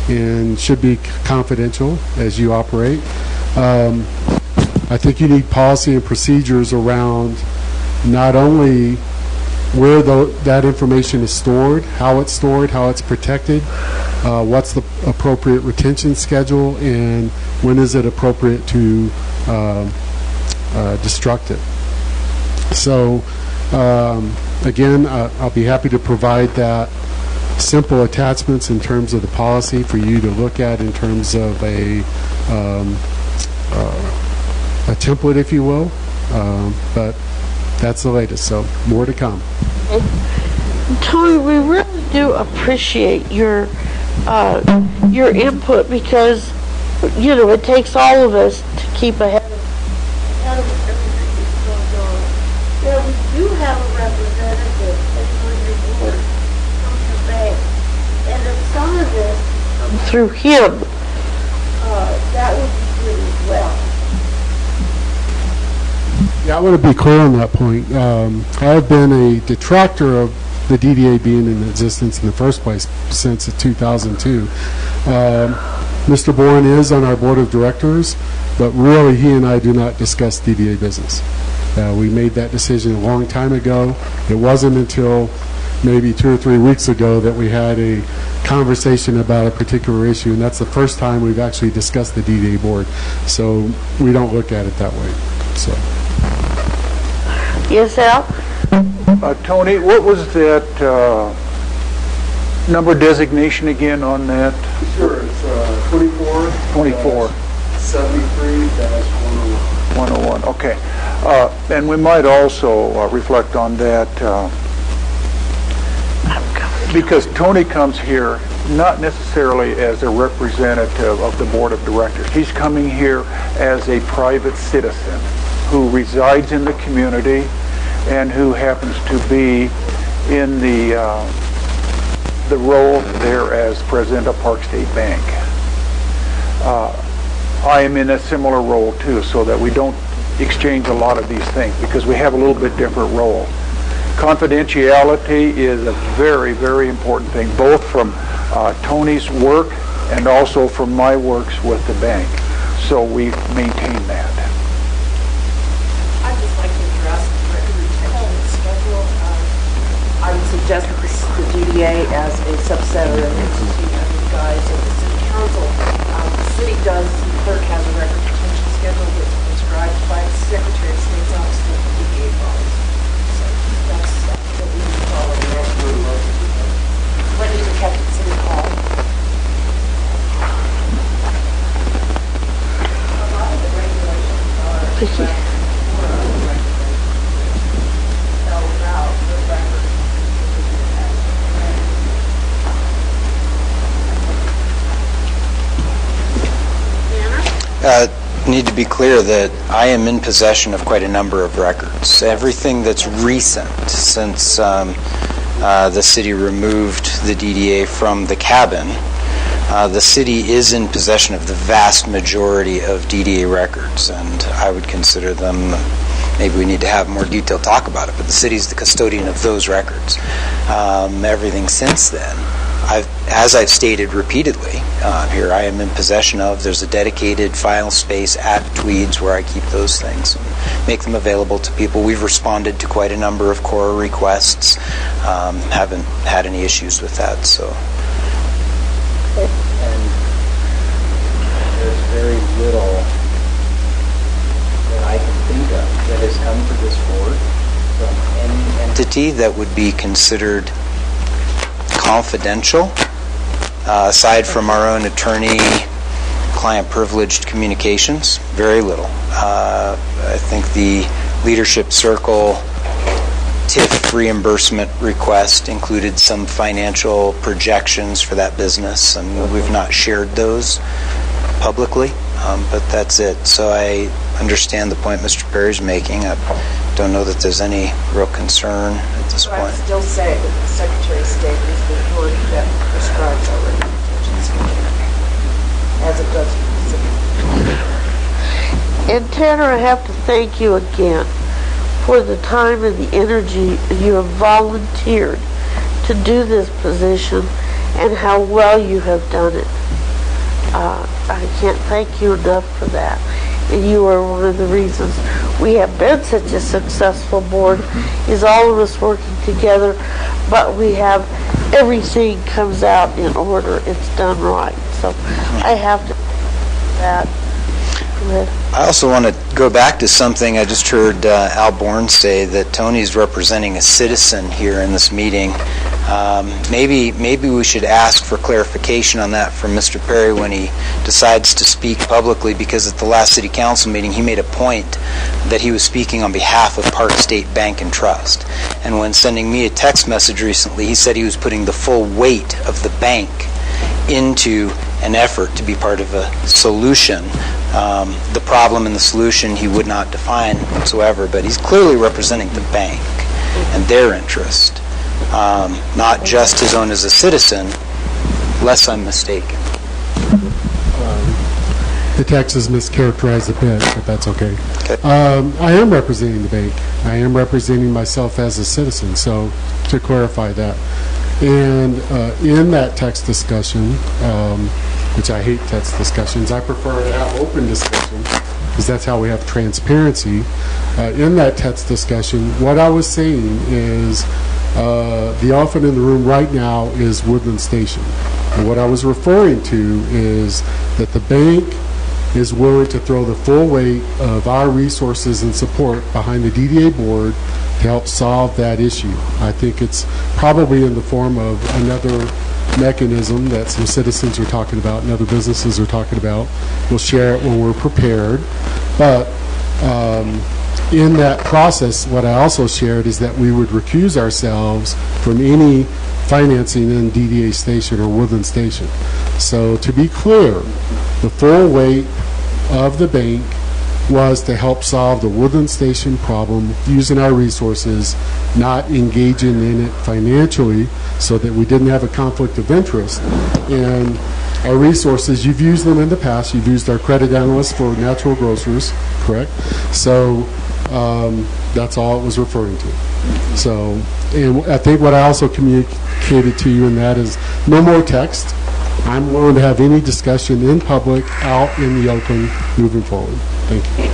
and should be confidential as you operate. I think you need policy and procedures around not only where that information is stored, how it's protected, what's the appropriate retention schedule, and when is it appropriate to destruct it. So again, I'll be happy to provide that simple attachments in terms of the policy for you to look at in terms of a template, if you will, but that's the latest, so more to come. Tony, we really do appreciate your input because, it takes all of us to keep ahead of everything that's going on. We do have a representative that's on your board from your bank, and if some of this comes through him, that would be good as well. Yeah, I want to be clear on that point. I've been a detractor of the DDA being in existence in the first place since 2002. Mr. Bourne is on our board of directors, but really he and I do not discuss DDA business. We made that decision a long time ago. It wasn't until maybe 2 or 3 weeks ago that we had a conversation about a particular issue, and that's the first time we've actually discussed the DDA board. So we don't look at it that way. So. Yes, Al? Tony, what was that number designation again on that? Sure, it's 24. 73-101. Okay. And we might also reflect on that because Tony comes here not necessarily as a representative of the board of directors. He's coming here as a private citizen who resides in the community and who happens to be in the role there as president of Park State Bank. I am in a similar role too, so that we don't exchange a lot of these things because we have a little bit different role. Confidentiality is a very, very important thing, both from Tony's work and also from my works with the bank. So we maintain that. I'd just like to address the record retention schedule. I would suggest that the DDA as a subset or an entity of the guys of the city council. The city does, the clerk has a record retention schedule that's prescribed by the Secretary of State's office that the DDA follows. So that's what we need to follow. Records are kept at City Hall. A lot of the regulations are Need to be clear that I am in possession of quite a number of records. Everything that's recent since the city removed the DDA from the cabin, the city is in possession of the vast majority of DDA records, and I would consider them, maybe we need to have more detailed talk about it, but the city's the custodian of those records. Everything since then, as I've stated repeatedly here, I am in possession of. There's a dedicated file space at Tweeds where I keep those things and make them available to people. We've responded to quite a number of core requests. Haven't had any issues with that. So, and there's very little that I can think of that has come to this board from any entity that would be considered confidential, aside from our own attorney client privileged communications. Very little. I think the leadership circle TIF reimbursement request included some financial projections for that business, and we've not shared those publicly, but that's it. So I understand the point Mr. Perry's making. I don't know that there's any real concern at this point. I'd still say that the Secretary of State is the authority that prescribes our record retention schedule, as it does for the city. And Tanner, I have to thank you again for the time and the energy you have volunteered to do this position and how well you have done it. I can't thank you enough for that. And you are one of the reasons we have been such a successful board, is all of us working together, but we have everything comes out in order. It's done right. So I have to that. I also want to go back to something I just heard Al Bourne say, that Tony's representing a citizen here in this meeting. Maybe we should ask for clarification on that from Mr. Perry when he decides to speak publicly, because at the last City Council meeting he made a point that he was speaking on behalf of Park State Bank and Trust. And when sending me a text message recently, he said he was putting the full weight of the bank into an effort to be part of a solution. The problem and the solution he would not define whatsoever, but he's clearly representing the bank and their interest, not just his own as a citizen, lest I'm mistaken. The text is mischaracterized a bit, but that's okay. I am representing the bank. I am representing myself as a citizen, so to clarify that. And in that text discussion, which I hate text discussions, I prefer to have open discussion, because that's how we have transparency. In that text discussion, what I was saying is the elephant in the room right now is Woodland Station. And what I was referring to is that the bank is willing to throw the full weight of our resources and support behind the DDA board to help solve that issue. I think it's probably in the form of another mechanism that some citizens are talking about and other businesses are talking about. We'll share it when we're prepared. But in that process, what I also shared is that we would recuse ourselves from any financing in DDA Station or Woodland Station. So to be clear, the full weight of the bank was to help solve the Woodland Station problem using our resources, not engaging in it financially so that we didn't have a conflict of interest. And our resources, you've used them in the past. You've used our credit analysts for natural grocers, correct? So that's all it was referring to. So, and I think what I also communicated to you in that is no more text. I'm willing to have any discussion in public, out in the open, moving forward. Thank you.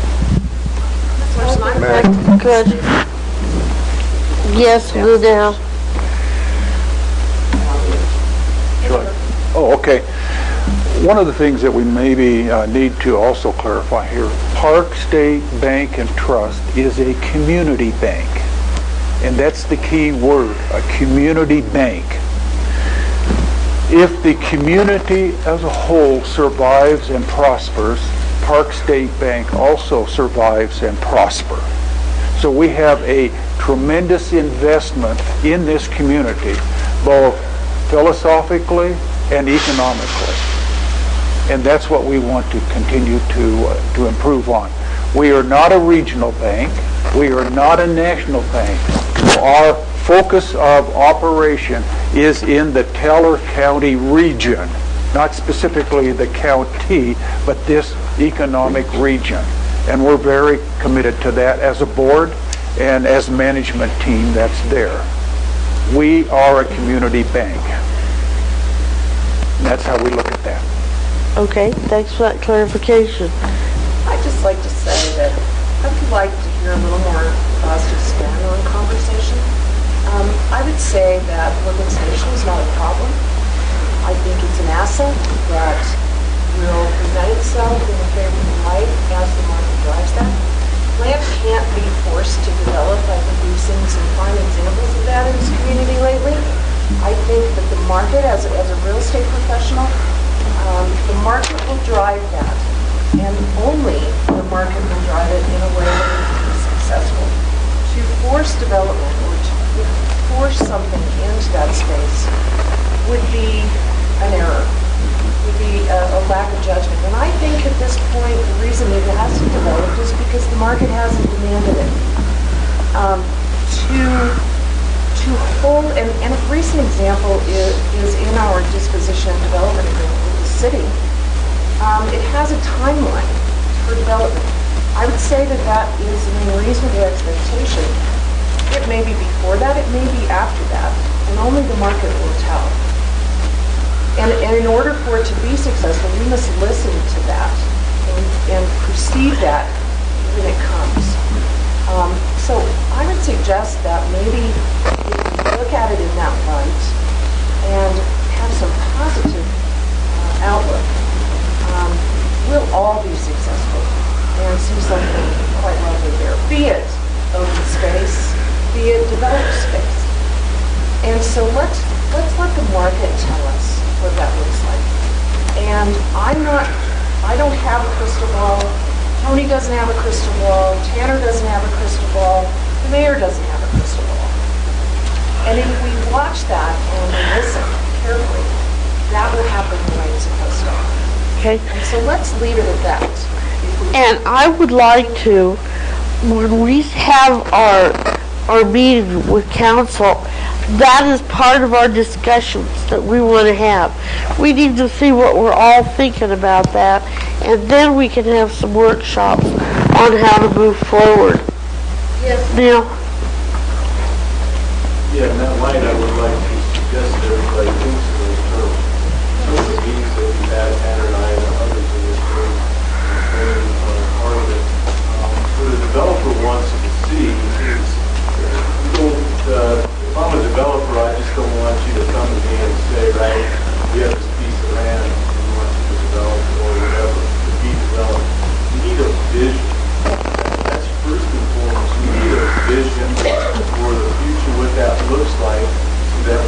Good. Yes, Lou. Oh, okay. One of the things that we maybe need to also clarify here, Park State Bank and Trust is a community bank. And that's the key word, a community bank. If the community as a whole survives and prospers, Park State Bank also survives and prospers. So we have a tremendous investment in this community, both philosophically and economically. And that's what we want to continue to improve on. We are not a regional bank. We are not a national bank. Our focus of operation is in the Teller County region, not specifically the county, but this economic region. And we're very committed to that as a board and as a management team that's there. We are a community bank. And that's how we look at that. Okay, thanks for that clarification. I'd just like to say that I'd like to hear a little more positive spin on conversation. I would say that Woodland Station is not a problem. I think it's an asset that will present itself in a favorable light as the market drives that. Land can't be forced to develop. I think we've seen some fine examples of that in this community lately. I think that the market, as a real estate professional, the market will drive that, and only the market will drive it in a way that will be successful. To force development or to force something into that space would be an error, would be a lack of judgment. And I think at this point, the reason it hasn't developed is because the market hasn't demanded it. To hold, and a recent example is in our disposition and development agreement with the city. It has a timeline for development. I would say that that is a reasonable expectation. It may be before that, it may be after that, and only the market will tell. And in order for it to be successful, we must listen to that and perceive that when it comes. So I would suggest that maybe if we look at it in that light and have some positive outlook, we'll all be successful and see something quite lovely there. Be it open space, be it developed space. And so let's let the market tell us what that looks like. And I don't have a crystal ball. Tony doesn't have a crystal ball. Tanner doesn't have a crystal ball. The mayor doesn't have a crystal ball. And if we watch that and we listen carefully, that will happen the way it's supposed to. Okay. And so let's leave it at that. And I would like to, when we have our meeting with council, that is part of our discussions that we want to have. We need to see what we're all thinking about that, and then we can have some workshops on how to move forward. Yes. Neil? Yeah, in that light, I would like to suggest that everybody thinks of those terms. Some of the meetings that we've had, Tanner and I and others in this room, and part of it, what a developer wants to see is, if I'm a developer, I just don't want you to come to me and say, right, we have this piece of land we want you to develop or whatever to be developed. We need a vision. That's first and foremost. We need a vision for the future, what that looks like, so that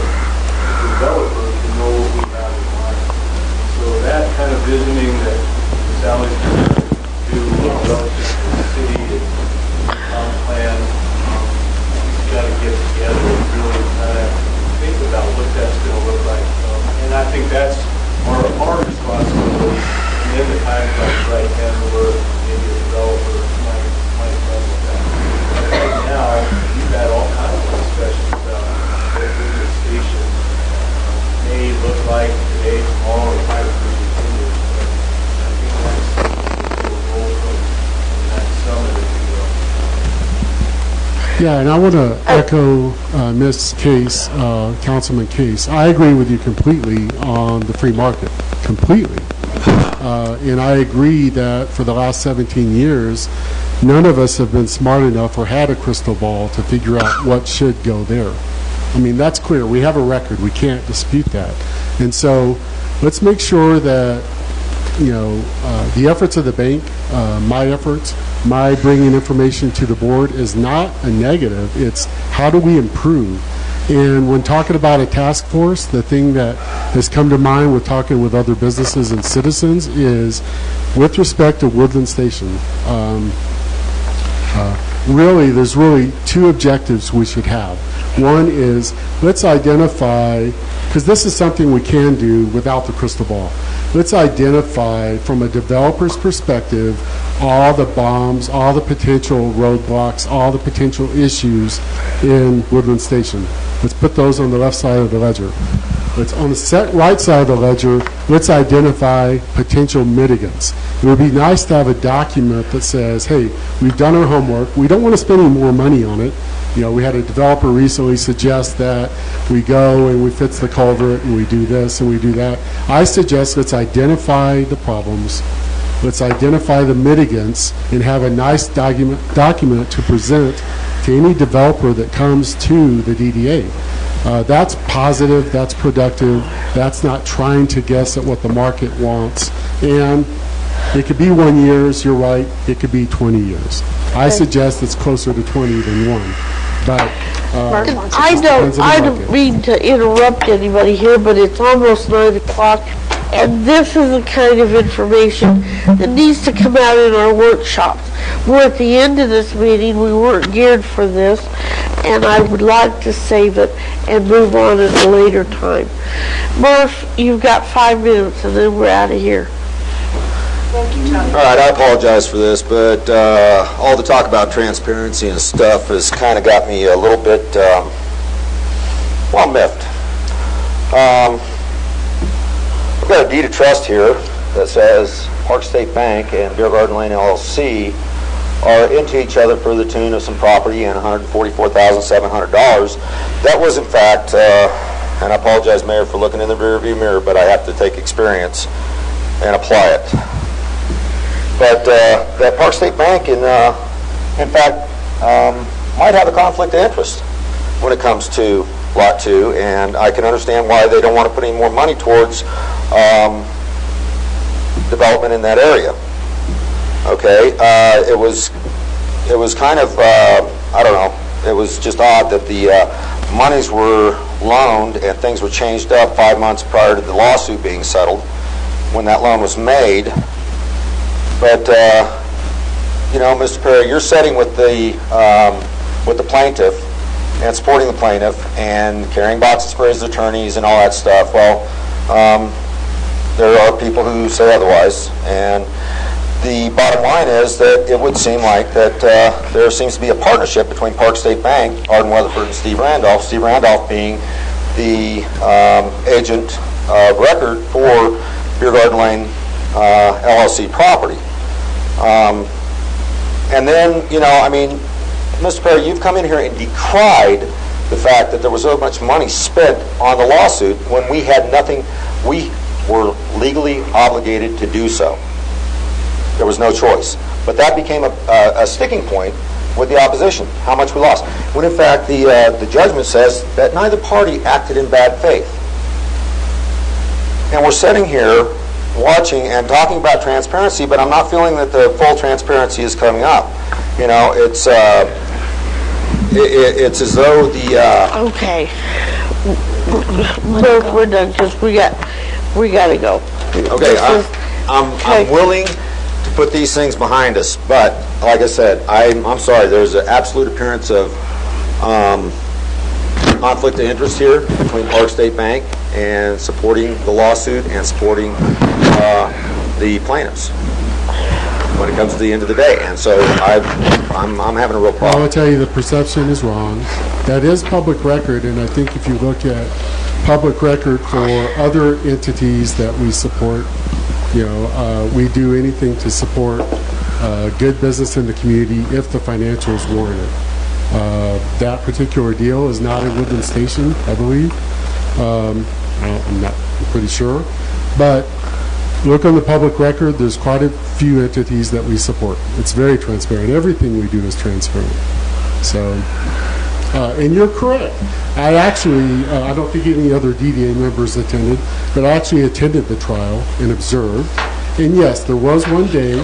Yeah, and I want to echo Ms. Case, Councilman Case. I agree with you completely on the free market, completely. And I agree that for the last 17 years, none of us have been smart enough or had a crystal ball to figure out what should go there. I mean, that's clear. We have a record. We can't dispute that. And so let's make sure that, the efforts of the bank, my efforts, my bringing information to the board is not a negative. It's how do we improve? And when talking about a task force, the thing that has come to mind with talking with other businesses and citizens is with respect to Woodland Station. There's really two objectives we should have. One is let's identify, because this is something we can do without the crystal ball. Let's identify from a developer's perspective all the bombs, all the potential roadblocks, all the potential issues in Woodland Station. Let's put those on the left side of the ledger. Let's on the right side of the ledger, let's identify potential mitigants. It would be nice to have a document that says, hey, we've done our homework. We don't want to spend any more money on it. We had a developer recently suggest that we go and we fix the culvert and we do this and we do that. I suggest let's identify the problems. Let's identify the mitigants and have a nice document to present to any developer that comes to the DDA. That's positive, that's productive, that's not trying to guess at what the market wants. And it could be 1 year, you're right, it could be 20 years. I suggest it's closer to 20 than 1. But I don't mean to interrupt anybody here, but it's almost 9 o'clock, and this is the kind of information that needs to come out in our workshops. We're at the end of this meeting. We weren't geared for this, and I would like to save it and move on at a later time. Murph, you've got 5 minutes, and then we're out of here. Thank you, Tony. All right, I apologize for this, but all the talk about transparency and stuff has kind of got me a little bit, miffed. We've got a deed of trust here that says Park State Bank and Beer Garden Lane LLC are into each other for the tune of some property and $144,700. That was, in fact, and I apologize, Mayor, for looking in the rearview mirror, but I have to take experience and apply it. But that Park State Bank, in fact, might have a conflict of interest when it comes to Lot 2, and I can understand why they don't want to put any more money towards development in that area. Okay, it was kind of, I don't know, it was just odd that the monies were loaned and things were changed up 5 months prior to the lawsuit being settled when that loan was made. But, Mr. Perry, you're sitting with the plaintiff and supporting the plaintiff and carrying boxes for his attorneys and all that stuff. Well, there are people who say otherwise, and the bottom line is that it would seem like that there seems to be a partnership between Park State Bank, Arden Weatherford, and Steve Randolph being the agent of record for Beer Garden Lane LLC property. And then, Mr. Perry, you've come in here and decried the fact that there was so much money spent on the lawsuit when we had nothing. We were legally obligated to do so. There was no choice. But that became a sticking point with the opposition, how much we lost. When in fact the judgment says that neither party acted in bad faith. And we're sitting here watching and talking about transparency, but I'm not feeling that the full transparency is coming up. It's as though the... Okay. We're done because we got to go. Okay, I'm willing to put these things behind us, but like I said, I'm sorry, there's an absolute appearance of conflict of interest here between Park State Bank and supporting the lawsuit and supporting the plaintiffs when it comes to the end of the day. And so I'm having a real problem. Well, I'll tell you, the perception is wrong. That is public record, and I think if you look at public record for other entities that we support, we do anything to support good business in the community if the financials warrant it. That particular deal is not in Woodland Station, I believe. I'm pretty sure. But look on the public record, there's quite a few entities that we support. It's very transparent. Everything we do is transparent. So, and you're correct. I actually, I don't think any other DDA members attended, but I actually attended the trial and observed. And yes, there was one day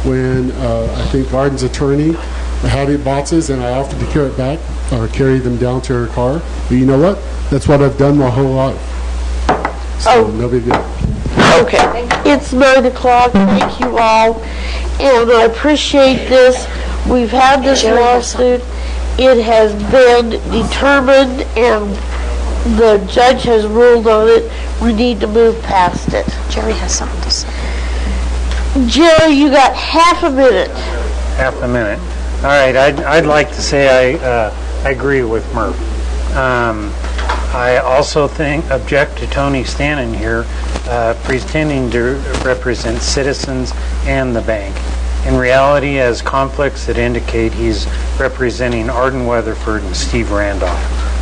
when I think Garden's attorney had it boxes and I offered to carry it back or carry them down to her car. But you know what? That's what I've done my whole life. So, no big deal. Okay, it's 9 o'clock. Thank you all, and I appreciate this. We've had this lawsuit. It has been determined, and the judge has ruled on it. We need to move past it. Jerry has something to say. Jerry, you got half a minute. Half a minute. All right, I'd like to say I agree with Murph. I also object to Tony standing here pretending to represent citizens and the bank. In reality, has conflicts that indicate he's representing Arden Weatherford and Steve Randolph.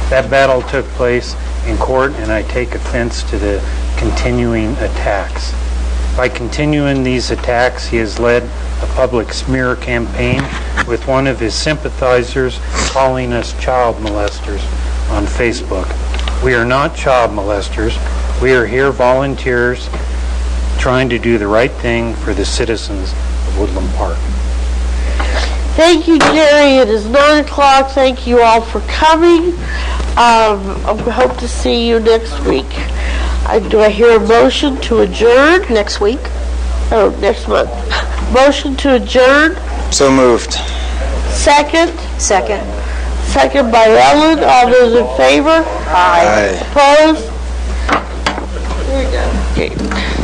That battle took place in court, and I take offense to the continuing attacks. By continuing these attacks, he has led a public smear campaign with one of his sympathizers calling us child molesters on Facebook. We are not child molesters. We are here volunteers trying to do the right thing for the citizens of Woodland Park. Thank you, Jerry. It is 9 o'clock. Thank you all for coming. I hope to see you next week. Do I hear a motion to adjourn? Next week? Oh, next month. Motion to adjourn. So moved. Second. Second. Second by Ellen. All those in favor? Aye. Opposed? Here we go. Okay.